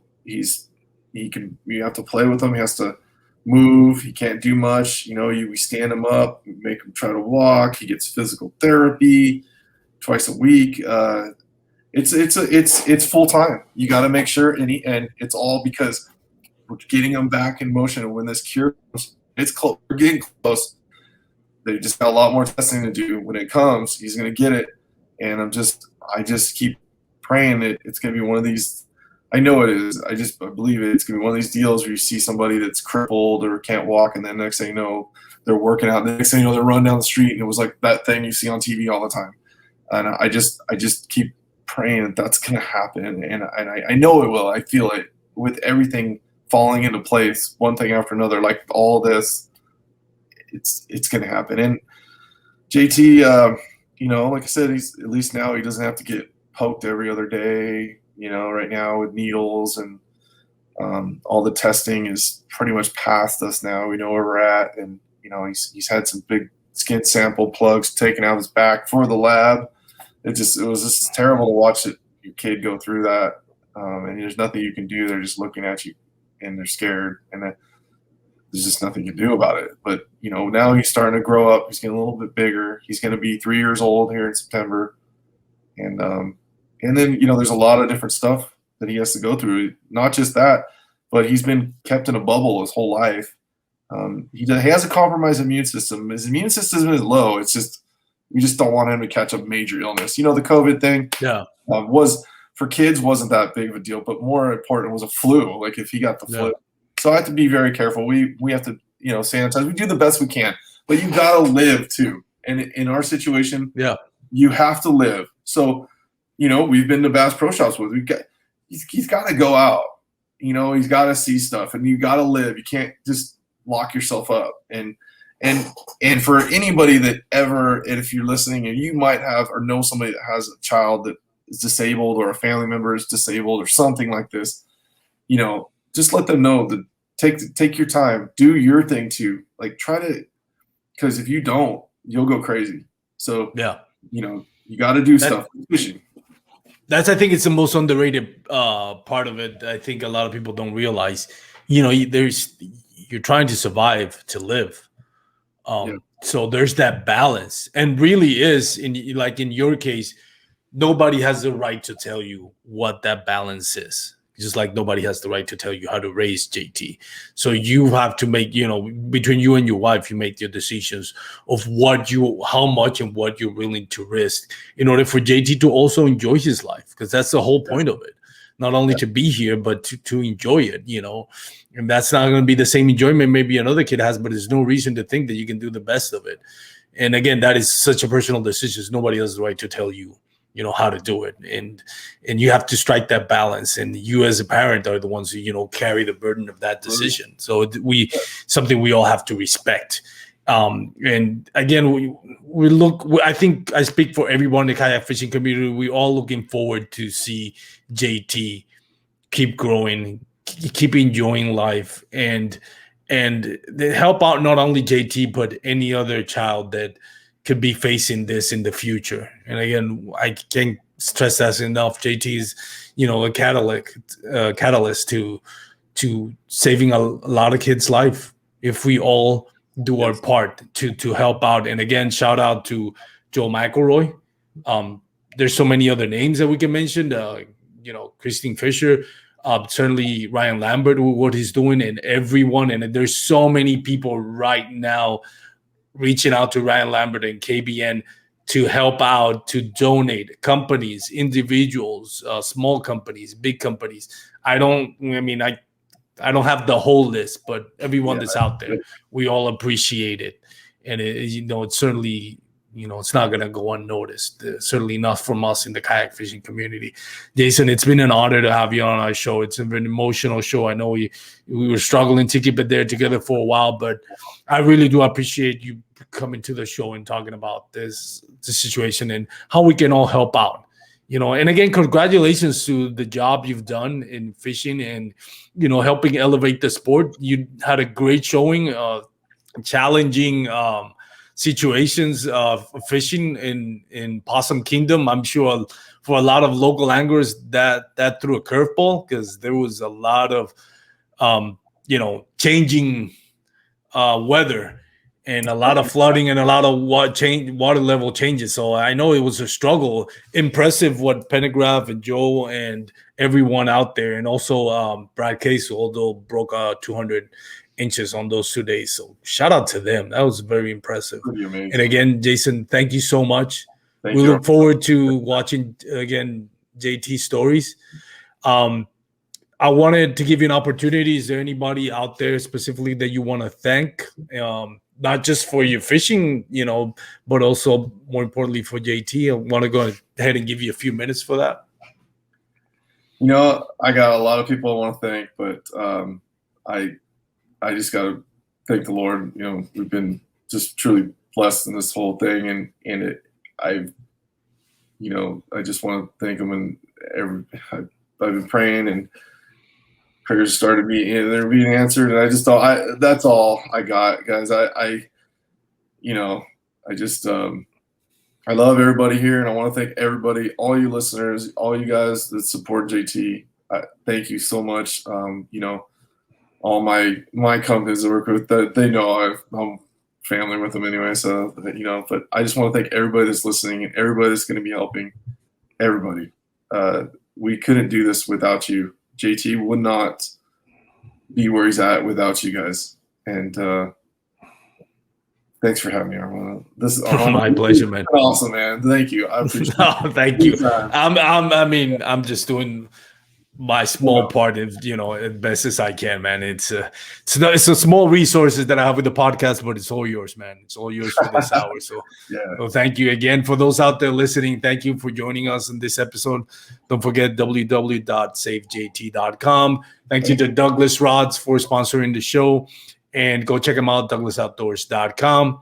have to play with him. He has to move. He can't do much. We stand him up, make him try to walk. He gets physical therapy twice a week. It's full time. You got to make sure, and it's all because we're getting him back in motion. And when this cure comes, it's close. We're getting close. They just got a lot more testing to do. When it comes, he's going to get it. And I just keep praying that it's going to be one of these. I know it is. I believe it. It's going to be one of these deals where you see somebody that's crippled or can't walk, and then next thing you know, they're working out. And the next thing you know, they're running down the street, and it was like that thing you see on TV all the time. And I just keep praying that's going to happen, and I know it will. I feel it with everything falling into place, one thing after another. Like all this, it's going to happen. And JT, like I said, he's at least now he doesn't have to get poked every other day. Right now with needles and all the testing is pretty much past us now. We know where we're at, and he's had some big skin sample plugs taken out of his back for the lab. It was just terrible to watch your kid go through that, and there's nothing you can do. They're just looking at you, and they're scared, and there's just nothing you can do about it. But now he's starting to grow up. He's getting a little bit bigger. He's going to be 3 years old here in September, and then there's a lot of different stuff that he has to go through. Not just that, but he's been kept in a bubble his whole life. He has a compromised immune system. His immune system is low. It's just we just don't want him to catch a major illness. The COVID thing was for kids wasn't that big of a deal, but more important was a flu. Like if he got the flu, so I have to be very careful. We have to sanitize. We do the best we can, but you gotta live too. And in our situation, you have to live. So we've been to Bass Pro Shops with. He's got to go out. He's got to see stuff, and you got to live. You can't just lock yourself up. And for anybody that ever, and if you're listening, and you might have or know somebody that has a child that is disabled or a family member is disabled or something like this, just let them know that take your time, do your thing too. Like try to, because if you don't, you'll go crazy. So you got to do stuff. I think it's the most underrated part of it. I think a lot of people don't realize, you're trying to survive to live. So there's that balance, and really is in your case, nobody has the right to tell you what that balance is. Just like nobody has the right to tell you how to raise JT. So you have to make, between you and your wife, you make your decisions of how much and what you're willing to risk in order for JT to also enjoy his life. Because that's the whole point of it. Not only to be here, but to enjoy it, and that's not going to be the same enjoyment maybe another kid has, but there's no reason to think that you can do the best of it. And again, that is such a personal decision. Nobody has the right to tell you, how to do it. And you have to strike that balance. And you as a parent are the ones who, carry the burden of that decision. So something we all have to respect. And again, I think I speak for everyone in the kayak fishing community. We're all looking forward to see JT keep growing, keep enjoying life, and help out not only JT, but any other child that could be facing this in the future. And again, I can't stress that enough. JT is, a catalyst to saving a lot of kids' life if we all do our part to help out. And again, shout out to Joe McElroy. There's so many other names that we can mention. Christine Fisher, certainly Ryan Lambert, what he's doing, and everyone. And there's so many people right now reaching out to Ryan Lambert and KBN to help out, to donate. Companies, individuals, small companies, big companies. I don't have the whole list, but everyone that's out there, we all appreciate it. And it's certainly, it's not going to go unnoticed. Certainly not from us in the kayak fishing community. Jason, it's been an honor to have you on our show. It's been an emotional show. I know we were struggling to keep it there together for a while, but I really do appreciate you coming to the show and talking about this situation and how we can all help out. And again, congratulations to the job you've done in fishing and, helping elevate the sport. You had a great showing, challenging situations of fishing in Possum Kingdom. I'm sure for a lot of local anglers that threw a curveball, because there was a lot of, changing weather and a lot of flooding and a lot of water level changes. So I know it was a struggle. Impressive what Pendergraph and Joe and everyone out there, and also Brad Case, although broke 200 inches on those 2 days. So shout out to them. That was very impressive. And again, Jason, thank you so much. We look forward to watching again JT stories. I wanted to give you an opportunity. Is there anybody out there specifically that you want to thank? Not just for your fishing, but also more importantly for JT. I want to go ahead and give you a few minutes for that. I got a lot of people I want to thank, but I just got to thank the Lord. We've been just truly blessed in this whole thing, and I just want to thank him. And I've been praying, and prayers started they're being answered, and I just thought that's all I got, guys. I love everybody here, and I want to thank everybody, all you listeners, all you guys that support JT. Thank you so much. All my companies I work with, that they know I'm family with them anyway. So but I just want to thank everybody that's listening and everybody that's going to be helping. Everybody, we couldn't do this without you. JT would not be where he's at without you guys. And thanks for having me, Armando. This is my pleasure, man. Awesome, man. Thank you. I appreciate it. Thank you. I'm just doing my small part of, as best as I can, man. It's a small resources that I have with the podcast, but it's all yours, man. It's all yours for this hour. So, So thank you again for those out there listening. Thank you for joining us in this episode. Don't forget www.savejt.com. Thank you to Douglas Rods for sponsoring the show, and go check them out, douglasoutdoors.com.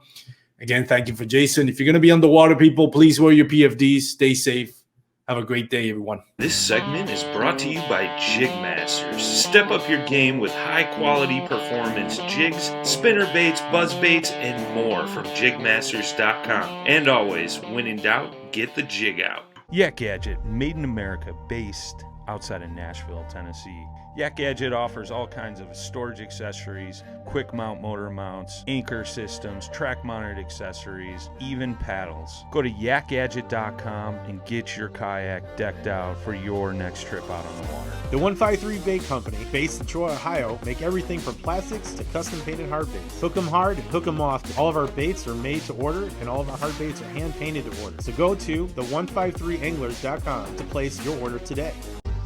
Again, thank you for Jason. If you're going to be on the water, people, please wear your PFDs. Stay safe. Have a great day, everyone. This segment is brought to you by Jig Masters. Step up your game with high-quality performance jigs, spinner baits, buzz baits, and more from jigmasters.com. And always, when in doubt, get the jig out. Yak Gadget, made in America, based outside of Nashville, Tennessee. Yak Gadget offers all kinds of storage accessories, quick mount motor mounts, anchor systems, track mounted accessories, even paddles. Go to yakgadget.com and get your kayak decked out for your next trip out on the water. The 153 Bait Company, based in Troy, Ohio, make everything from plastics to custom painted hard baits. Hook 'em hard and hook 'em often. All of our baits are made to order, and all of our hard baits are hand painted to order. So go to the153anglers.com to place your order today.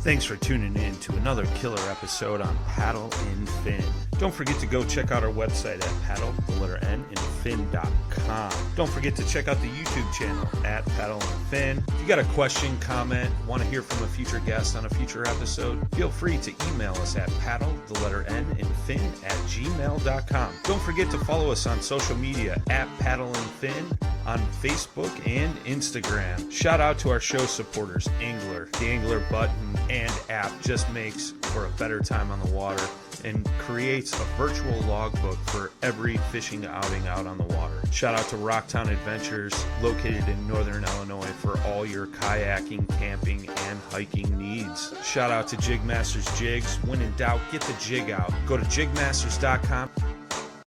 Thanks for tuning in to another killer episode on Paddle and Fin. Don't forget to go check out our website at paddle_and_fin.com. Don't forget to check out the YouTube channel at Paddle and Fin. If you got a question, comment, want to hear from a future guest on a future episode, feel free to email us at paddle_and_fin@gmail.com. Don't forget to follow us on social media at Paddle and Fin on Facebook and Instagram. Shout out to our show supporters, Angler. The Angler button and app just makes for a better time on the water and creates a virtual logbook for every fishing outing out on the water. Shout out to Rocktown Adventures, located in Northern Illinois, for all your kayaking, camping, and hiking needs. Shout out to Jig Masters Jigs. When in doubt, get the jig out. Go to jigmasters.com